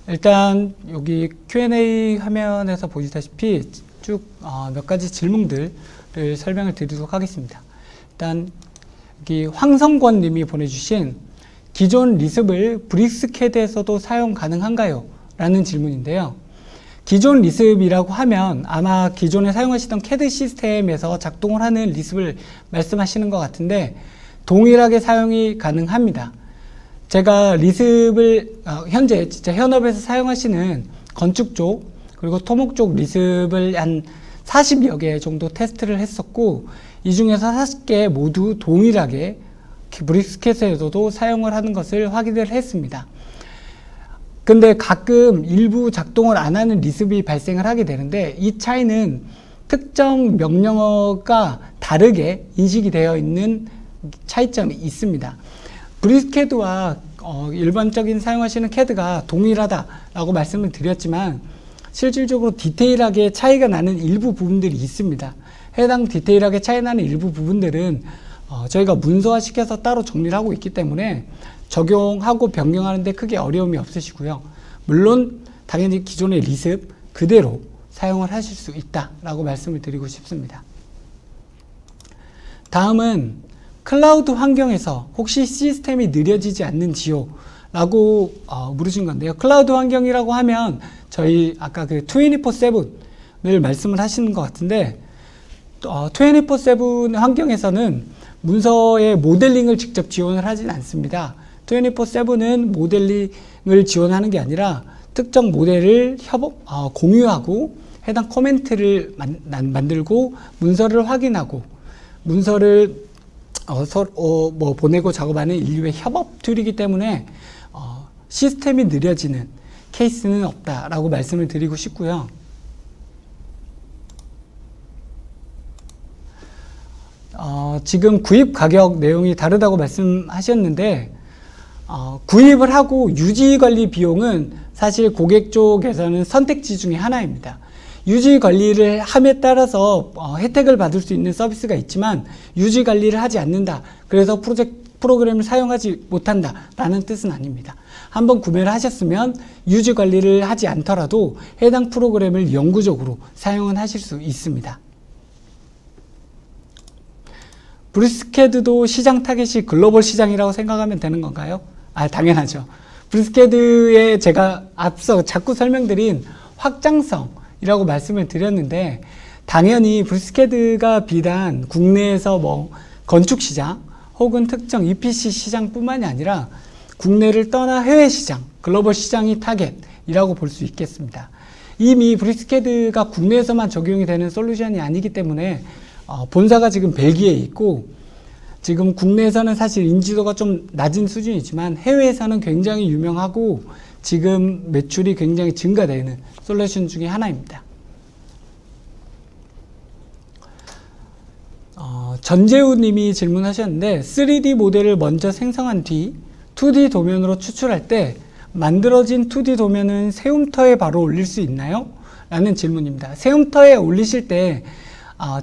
일단 여기 Q&A 화면에서 보시다시피 쭉 몇 가지 질문들을 설명을 드리도록 하겠습니다. 일단 여기 황성권 님이 보내주신 기존 리습을 브릭스캐드에서도 사용 가능한가요? 라는 질문인데요. 기존 리습이라고 하면 아마 기존에 사용하시던 CAD 시스템에서 작동을 하는 리습을 말씀하시는 것 같은데 동일하게 사용이 가능합니다. 제가 리습을 현재 진짜 현업에서 사용하시는 건축 쪽 그리고 토목 쪽 리습을 한 40여 개 정도 테스트를 했었고 이 중에서 40개 모두 동일하게 브릭스캐드에서도 사용을 하는 것을 확인을 했습니다. 근데 가끔 일부 작동을 안 하는 리습이 발생을 하게 되는데 이 차이는 특정 명령어가 다르게 인식이 되어 있는 차이점이 있습니다. 브릭스캐드와 일반적인 사용하시는 CAD가 동일하다라고 말씀을 드렸지만 실질적으로 디테일하게 차이가 나는 일부 부분들이 있습니다. 해당 디테일하게 차이 나는 일부 부분들은 저희가 문서화 시켜서 따로 정리를 하고 있기 때문에 적용하고 변경하는 데 크게 어려움이 없으시고요. 물론 당연히 기존의 리습 그대로 사용을 하실 수 있다라고 말씀을 드리고 싶습니다. 다음은 클라우드 환경에서 혹시 시스템이 느려지지 않는지요? 라고 물으신 건데요. 클라우드 환경이라고 하면 저희 아까 그 24/7을 말씀을 하시는 것 같은데 24/7 환경에서는 문서의 모델링을 직접 지원을 하진 않습니다. 24/7은 모델링을 지원하는 게 아니라 특정 모델을 공유하고 해당 코멘트를 만들고 문서를 확인하고 문서를 보내고 작업하는 인류의 협업 툴이기 때문에 시스템이 느려지는 케이스는 없다라고 말씀을 드리고 싶고요. 지금 구입 가격 내용이 다르다고 말씀하셨는데 구입을 하고 유지 관리 비용은 사실 고객 쪽에서는 선택지 중에 하나입니다. 유지 관리를 함에 따라서 혜택을 받을 수 있는 서비스가 있지만 유지 관리를 하지 않는다. 그래서 프로그램을 사용하지 못한다 라는 뜻은 아닙니다. 한번 구매를 하셨으면 유지 관리를 하지 않더라도 해당 프로그램을 영구적으로 사용은 하실 수 있습니다. 브릭스캐드도 시장 타겟이 글로벌 시장이라고 생각하면 되는 건가요? 당연하죠. 브릭스캐드에 제가 앞서 자꾸 설명드린 확장성이라고 말씀을 드렸는데 당연히 브릭스캐드가 비단 국내에서 건축 시장 혹은 특정 EPC 시장뿐만이 아니라 국내를 떠나 해외 시장, 글로벌 시장이 타겟이라고 볼 수 있겠습니다. 이미 브릭스캐드가 국내에서만 적용이 되는 솔루션이 아니기 때문에 본사가 지금 벨기에에 있고 지금 국내에서는 사실 인지도가 좀 낮은 수준이지만 해외에서는 굉장히 유명하고 지금 매출이 굉장히 증가되는 솔루션 중에 하나입니다. 전재우 님이 질문하셨는데 3D 모델을 먼저 생성한 뒤 2D 도면으로 추출할 때 만들어진 2D 도면은 세움터에 바로 올릴 수 있나요? 라는 질문입니다. 세움터에 올리실 때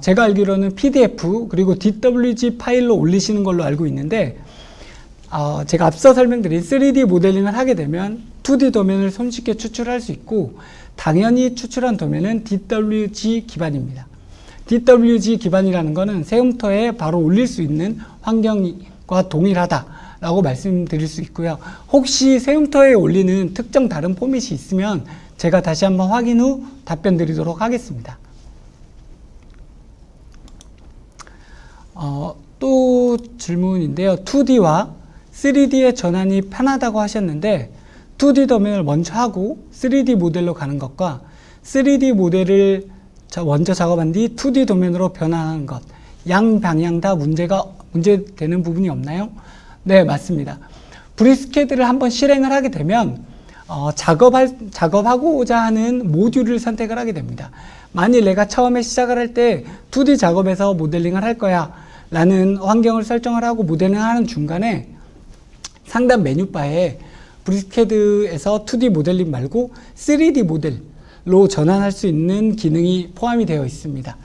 제가 알기로는 PDF 그리고 DWG 파일로 올리시는 걸로 알고 있는데 제가 앞서 설명드린 3D 모델링을 하게 되면 2D 도면을 손쉽게 추출할 수 있고 당연히 추출한 도면은 DWG 기반입니다. DWG 기반이라는 것은 세움터에 바로 올릴 수 있는 환경과 동일하다라고 말씀드릴 수 있고요. 혹시 세움터에 올리는 특정 다른 포맷이 있으면 제가 다시 한번 확인 후 답변 드리도록 하겠습니다. 또 질문인데요. 2D와 3D의 전환이 편하다고 하셨는데 2D 도면을 먼저 하고 3D 모델로 가는 것과 3D 모델을 먼저 작업한 뒤 2D 도면으로 변환하는 것, 양방향 다 문제되는 부분이 없나요? 네, 맞습니다. 브리스캐드를 한번 실행을 하게 되면 작업하고자 하는 모듈을 선택을 하게 됩니다. 만일 내가 처음에 시작을 할 때 2D 작업에서 모델링을 할 거야 라는 환경을 설정을 하고 모델링을 하는 중간에 상단 메뉴바에 브리스캐드에서 2D 모델링 말고 3D 모델로 전환할 수 있는 기능이 포함이 되어 있습니다.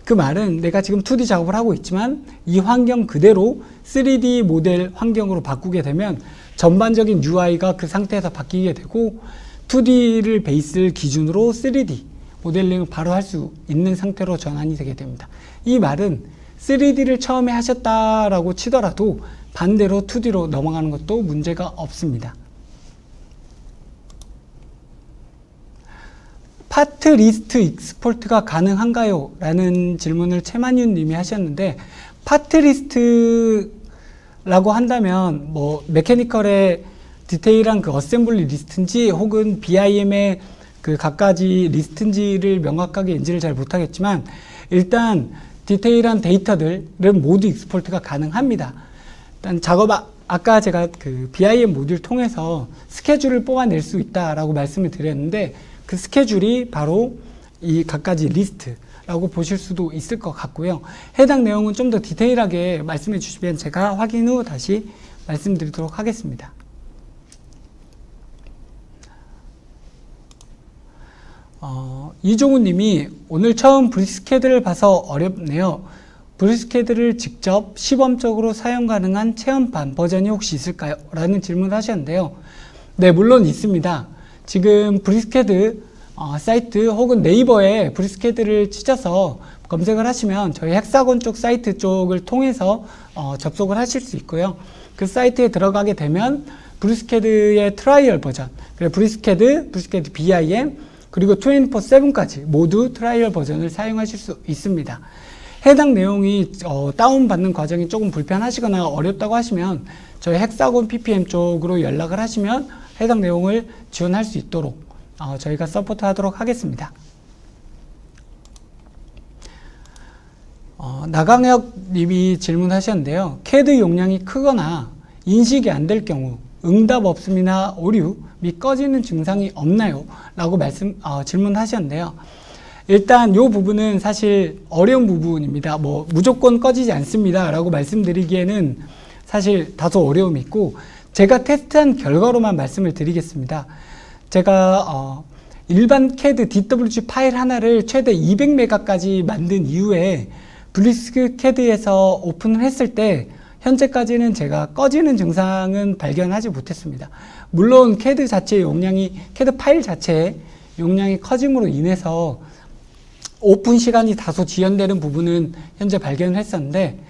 그 말은 내가 지금 2D 작업을 하고 있지만 이 환경 그대로 3D 모델 환경으로 바꾸게 되면 전반적인 UI가 그 상태에서 바뀌게 되고 2D를 베이스를 기준으로 3D 모델링을 바로 할 수 있는 상태로 전환이 되게 됩니다. 이 말은 3D를 처음에 하셨다라고 치더라도 반대로 2D로 넘어가는 것도 문제가 없습니다. 파트 리스트 익스포트가 가능한가요? 라는 질문을 최만윤 님이 하셨는데, 파트 리스트라고 한다면 뭐 메케니컬의 디테일한 그 어셈블리 리스트인지 혹은 BIM의 그 각가지 리스트인지를 명확하게 인지를 잘 못하겠지만 일단 디테일한 데이터들은 모두 익스포트가 가능합니다. 일단 아까 제가 그 BIM 모듈 통해서 스케줄을 뽑아낼 수 있다라고 말씀을 드렸는데 그 스케줄이 바로 이 각가지 리스트라고 보실 수도 있을 것 같고요. 해당 내용은 좀 더 디테일하게 말씀해 주시면 제가 확인 후 다시 말씀드리도록 하겠습니다. 이종훈 님이 오늘 처음 브리스캐드를 봐서 어렵네요. 브리스캐드를 직접 시범적으로 사용 가능한 체험판 버전이 혹시 있을까요? 라는 질문을 하셨는데요. 네, 물론 있습니다. 지금 브리스캐드 사이트 혹은 네이버에 브리스캐드를 치셔서 검색을 하시면 저희 헥사곤 쪽 사이트 쪽을 통해서 접속을 하실 수 있고요. 그 사이트에 들어가게 되면 브리스캐드의 트라이얼 버전, 브리스캐드 BIM, 그리고 24/7까지 모두 트라이얼 버전을 사용하실 수 있습니다. 해당 내용이 다운받는 과정이 조금 불편하시거나 어렵다고 하시면 저희 헥사곤 PPM 쪽으로 연락을 하시면 해당 내용을 지원할 수 있도록 저희가 서포트하도록 하겠습니다. 나강혁 님이 질문하셨는데요. CAD 용량이 크거나 인식이 안 될 경우 응답 없음이나 오류 및 꺼지는 증상이 없나요? 라고 질문하셨는데요. 일단 이 부분은 사실 어려운 부분입니다. 뭐 무조건 꺼지지 않습니다 라고 말씀드리기에는 사실 다소 어려움이 있고 제가 테스트한 결과로만 말씀을 드리겠습니다. 제가 일반 CAD DWG 파일 하나를 최대 200메가까지 만든 이후에 브리스캐드에서 오픈을 했을 때 현재까지는 제가 꺼지는 증상은 발견하지 못했습니다. 물론 CAD 파일 자체의 용량이 커짐으로 인해서 오픈 시간이 다소 지연되는 부분은 현재 발견을 했었는데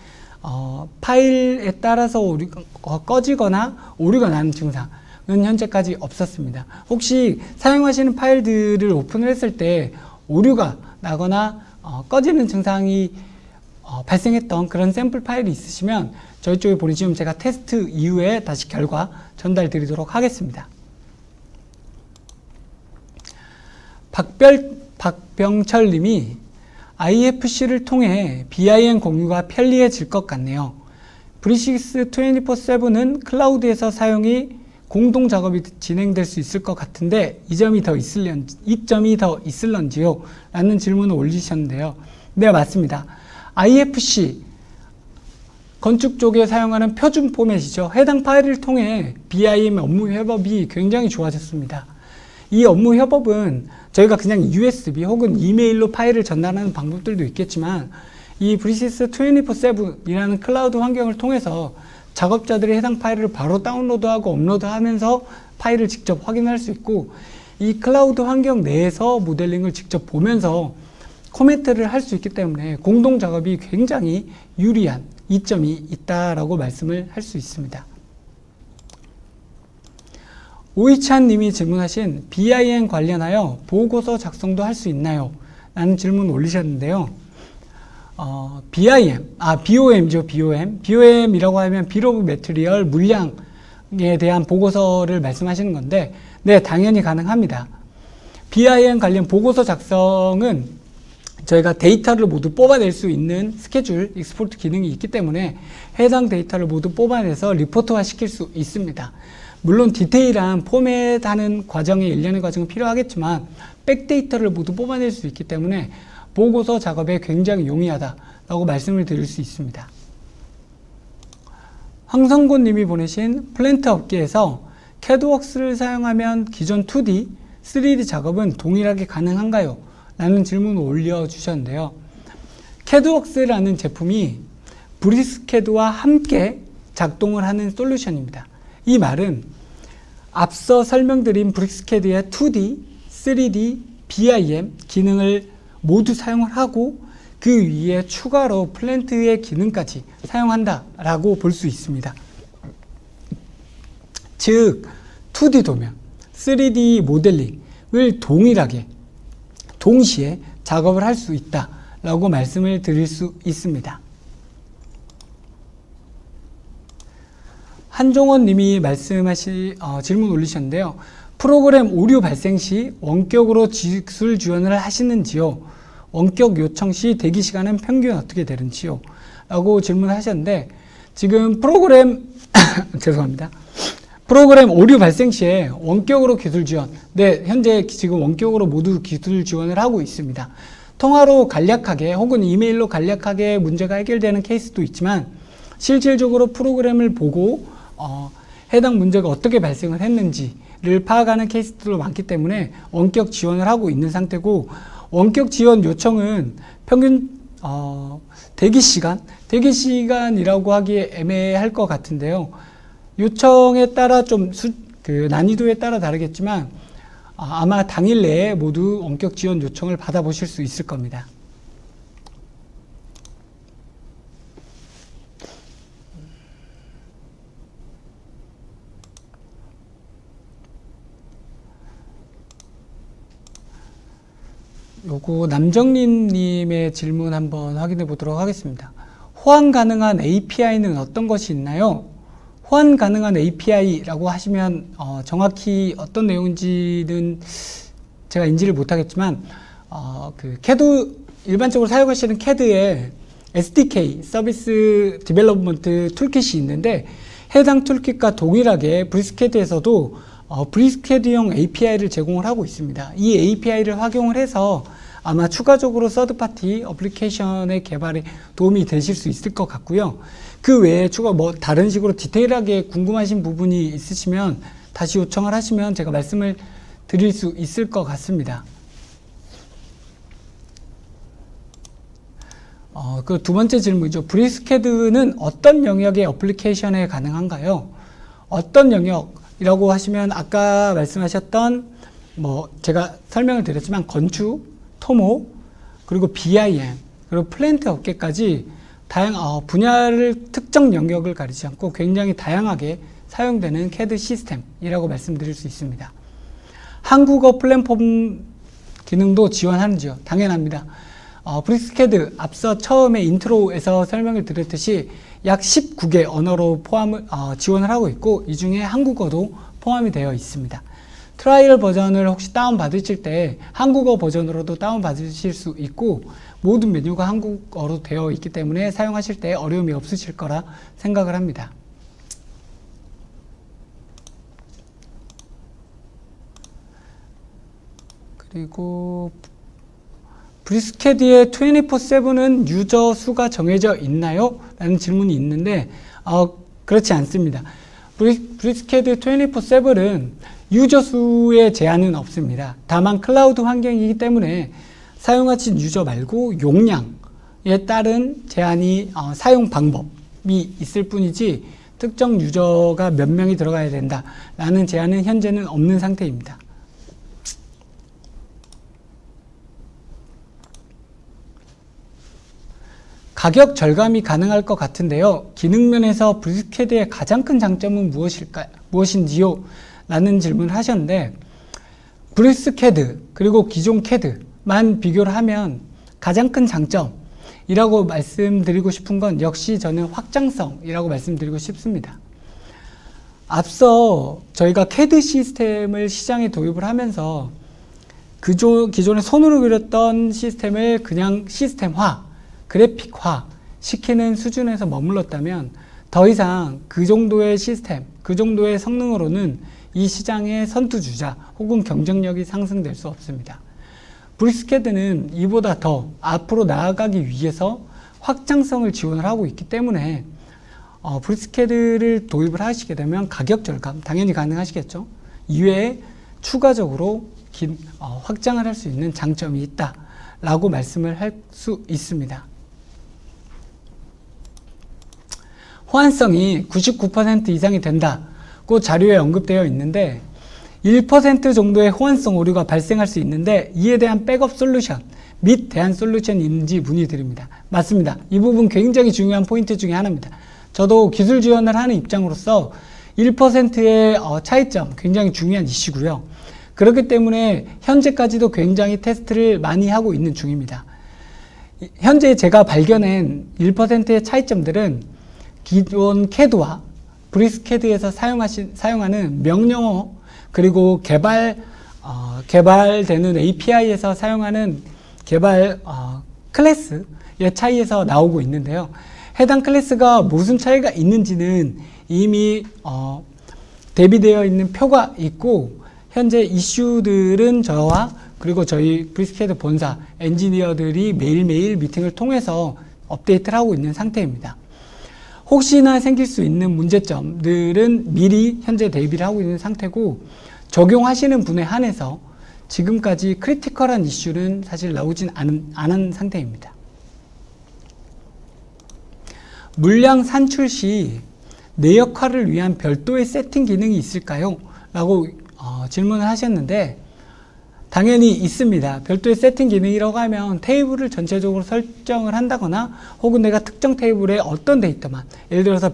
파일에 따라서 꺼지거나 오류가 나는 증상은 현재까지 없었습니다. 혹시 사용하시는 파일들을 오픈을 했을 때 오류가 나거나 꺼지는 증상이 발생했던 그런 샘플 파일이 있으시면 저희 쪽에 보내주시면 제가 테스트 이후에 다시 결과 전달 드리도록 하겠습니다. 박병철 님이 IFC를 통해 BIM 공유가 편리해질 것 같네요. 브리시스 24/7은 클라우드에서 사용이 공동 작업이 진행될 수 있을 것 같은데 이점이 더 있을런지요? 라는 질문을 올리셨는데요. 네, 맞습니다. IFC 건축 쪽에 사용하는 표준 포맷이죠. 해당 파일을 통해 BIM 업무 협업이 굉장히 좋아졌습니다. 이 업무 협업은 저희가 그냥 USB 혹은 이메일로 파일을 전달하는 방법들도 있겠지만 이 브리시스 24/7이라는 클라우드 환경을 통해서 작업자들이 해당 파일을 바로 다운로드하고 업로드하면서 파일을 직접 확인할 수 있고 이 클라우드 환경 내에서 모델링을 직접 보면서 코멘트를 할 수 있기 때문에 공동 작업이 굉장히 유리한 이점이 있다라고 말씀을 할 수 있습니다. 오이찬 님이 질문하신 BIM 관련하여 보고서 작성도 할 수 있나요? 라는 질문을 올리셨는데요. BOM죠, BOM. BOM이라고 하면 Bill of Material, 물량에 대한 보고서를 말씀하시는 건데, 네, 당연히 가능합니다. BIM 관련 보고서 작성은 저희가 데이터를 모두 뽑아낼 수 있는 스케줄, 익스포트 기능이 있기 때문에 해당 데이터를 모두 뽑아내서 리포트화 시킬 수 있습니다. 물론 디테일한 포맷하는 과정에 일련의 과정은 필요하겠지만 백데이터를 모두 뽑아낼 수 있기 때문에 보고서 작업에 굉장히 용이하다라고 말씀을 드릴 수 있습니다. 황성곤 님이 보내신 플랜트 업계에서 CADWorks를 사용하면 기존 2D, 3D 작업은 동일하게 가능한가요? 라는 질문을 올려주셨는데요. CADWorks라는 제품이 브리스캐드와 함께 작동을 하는 솔루션입니다. 이 말은 앞서 설명드린 브리스캐드의 2D, 3D, BIM 기능을 모두 사용을 하고 그 위에 추가로 플랜트의 기능까지 사용한다라고 볼 수 있습니다. 즉 2D 도면, 3D 모델링을 동일하게 동시에 작업을 할 수 있다라고 말씀을 드릴 수 있습니다. 한종원 님이 질문 올리셨는데요. 프로그램 오류 발생 시 원격으로 기술 지원을 하시는지요? 원격 요청 시 대기 시간은 평균 어떻게 되는지요? 라고 질문하셨는데, 지금 죄송합니다. 프로그램 오류 발생 시에 원격으로 기술 지원, 네, 현재 지금 원격으로 모두 기술 지원을 하고 있습니다. 통화로 간략하게 혹은 이메일로 간략하게 문제가 해결되는 케이스도 있지만 실질적으로 프로그램을 보고 해당 문제가 어떻게 발생을 했는지를 파악하는 케이스들도 많기 때문에 원격 지원을 하고 있는 상태고, 원격 지원 요청은 평균 대기 시간이라고 하기에 애매할 것 같은데요. 요청에 따라 좀 난이도에 따라 다르겠지만 아마 당일 내에 모두 원격 지원 요청을 받아보실 수 있을 겁니다. 요거 남정림 님의 질문 한번 확인해 보도록 하겠습니다. 호환 가능한 API는 어떤 것이 있나요? 호환 가능한 API라고 하시면 정확히 어떤 내용인지는 제가 인지를 못하겠지만 CAD 일반적으로 사용하시는 CAD에 SDK 서비스 디벨롭먼트 툴킷이 있는데 해당 툴킷과 동일하게 브리스캐드에서도 브리스캐드용 API를 제공을 하고 있습니다. 이 API를 활용을 해서 아마 추가적으로 서드파티 어플리케이션의 개발에 도움이 되실 수 있을 것 같고요. 그 외에 다른 식으로 디테일하게 궁금하신 부분이 있으시면 다시 요청을 하시면 제가 말씀을 드릴 수 있을 것 같습니다. 그 두 번째 질문이죠. 브리스캐드는 어떤 영역의 어플리케이션에 가능한가요? 어떤 영역이라고 하시면 아까 말씀하셨던 제가 설명을 드렸지만 건축, 토모, 그리고 BIM, 그리고 플랜트 업계까지 분야를 특정 영역을 가리지 않고 굉장히 다양하게 사용되는 CAD 시스템이라고 말씀드릴 수 있습니다. 한국어 플랫폼 기능도 지원하는지요? 당연합니다. 브리스캐드 앞서 처음에 인트로에서 설명을 드렸듯이 약 19개 언어로 지원을 하고 있고 이 중에 한국어도 포함이 되어 있습니다. 트라이얼 버전을 혹시 다운받으실 때 한국어 버전으로도 다운받으실 수 있고 모든 메뉴가 한국어로 되어 있기 때문에 사용하실 때 어려움이 없으실 거라 생각을 합니다. 그리고 브리스캐드의 24/7은 유저 수가 정해져 있나요? 라는 질문이 있는데 그렇지 않습니다. 브리스캐드 24/7은 유저 수의 제한은 없습니다. 다만 클라우드 환경이기 때문에 사용하신 유저 말고 용량에 따른 제한이 사용 방법이 있을 뿐이지 특정 유저가 몇 명이 들어가야 된다라는 제한은 현재는 없는 상태입니다. 가격 절감이 가능할 것 같은데요. 기능면에서 브리스캐드의 가장 큰 장점은 무엇인지요? 라는 질문을 하셨는데 브리스캐드 그리고 기존 CAD만 비교를 하면 가장 큰 장점이 이라고 말씀드리고 싶은 건 역시 저는 확장성이라고 말씀드리고 싶습니다. 앞서 저희가 CAD 시스템을 시장에 도입을 하면서 기존에 손으로 그렸던 시스템을 그냥 시스템화, 그래픽화 시키는 수준에서 머물렀다면 더 이상 그 정도의 시스템, 그 정도의 성능으로는 이 시장의 선두주자 혹은 경쟁력이 상승될 수 없습니다. 브릭스캐드는 이보다 더 앞으로 나아가기 위해서 확장성을 지원을 하고 있기 때문에 브릭스캐드를 도입을 하시게 되면 가격 절감 당연히 가능하시겠죠. 이외에 추가적으로 확장을 할 수 있는 장점이 있다라고 말씀을 할 수 있습니다. 호환성이 99% 이상이 된다고 자료에 언급되어 있는데 1% 정도의 호환성 오류가 발생할 수 있는데 이에 대한 백업 솔루션 및 대안 솔루션이 있는지 문의드립니다. 맞습니다. 이 부분 굉장히 중요한 포인트 중에 하나입니다. 저도 기술 지원을 하는 입장으로서 1%의 차이점 굉장히 중요한 이슈고요. 그렇기 때문에 현재까지도 굉장히 테스트를 많이 하고 있는 중입니다. 현재 제가 발견한 1%의 차이점들은 기존 CAD와 브릭스캐드에서 사용하는 명령어 그리고 개발되는 API에서 사용하는 개발 클래스의 차이에서 나오고 있는데요. 해당 클래스가 무슨 차이가 있는지는 이미 대비되어 있는 표가 있고 현재 이슈들은 저와 그리고 저희 브릭스캐드 본사 엔지니어들이 매일매일 미팅을 통해서 업데이트를 하고 있는 상태입니다. 혹시나 생길 수 있는 문제점들은 미리 현재 대비를 하고 있는 상태고 적용하시는 분에 한해서 지금까지 크리티컬한 이슈는 사실 나오진 않은 상태입니다. 물량 산출 시 내 역할을 위한 별도의 세팅 기능이 있을까요? 라고 질문을 하셨는데 당연히 있습니다. 별도의 세팅 기능이라고 하면 테이블을 전체적으로 설정을 한다거나 혹은 내가 특정 테이블에 어떤 데이터만 예를 들어서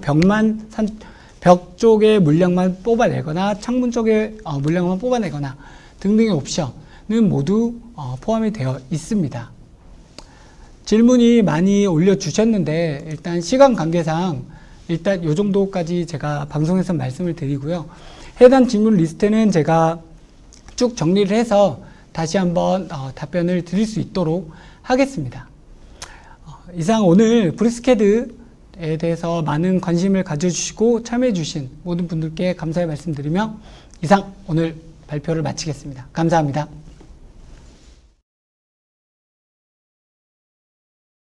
벽 쪽의 물량만 뽑아내거나 창문 쪽의 물량만 뽑아내거나 등등의 옵션은 모두 포함이 되어 있습니다. 질문이 많이 올려주셨는데 일단 시간 관계상 일단 이 정도까지 제가 방송에서 말씀을 드리고요. 해당 질문 리스트는 제가 쭉 정리를 해서 다시 한번 답변을 드릴 수 있도록 하겠습니다. 이상 오늘 브릭스캐드에 대해서 많은 관심을 가져주시고 참여해주신 모든 분들께 감사의 말씀드리며 이상 오늘 발표를 마치겠습니다. 감사합니다.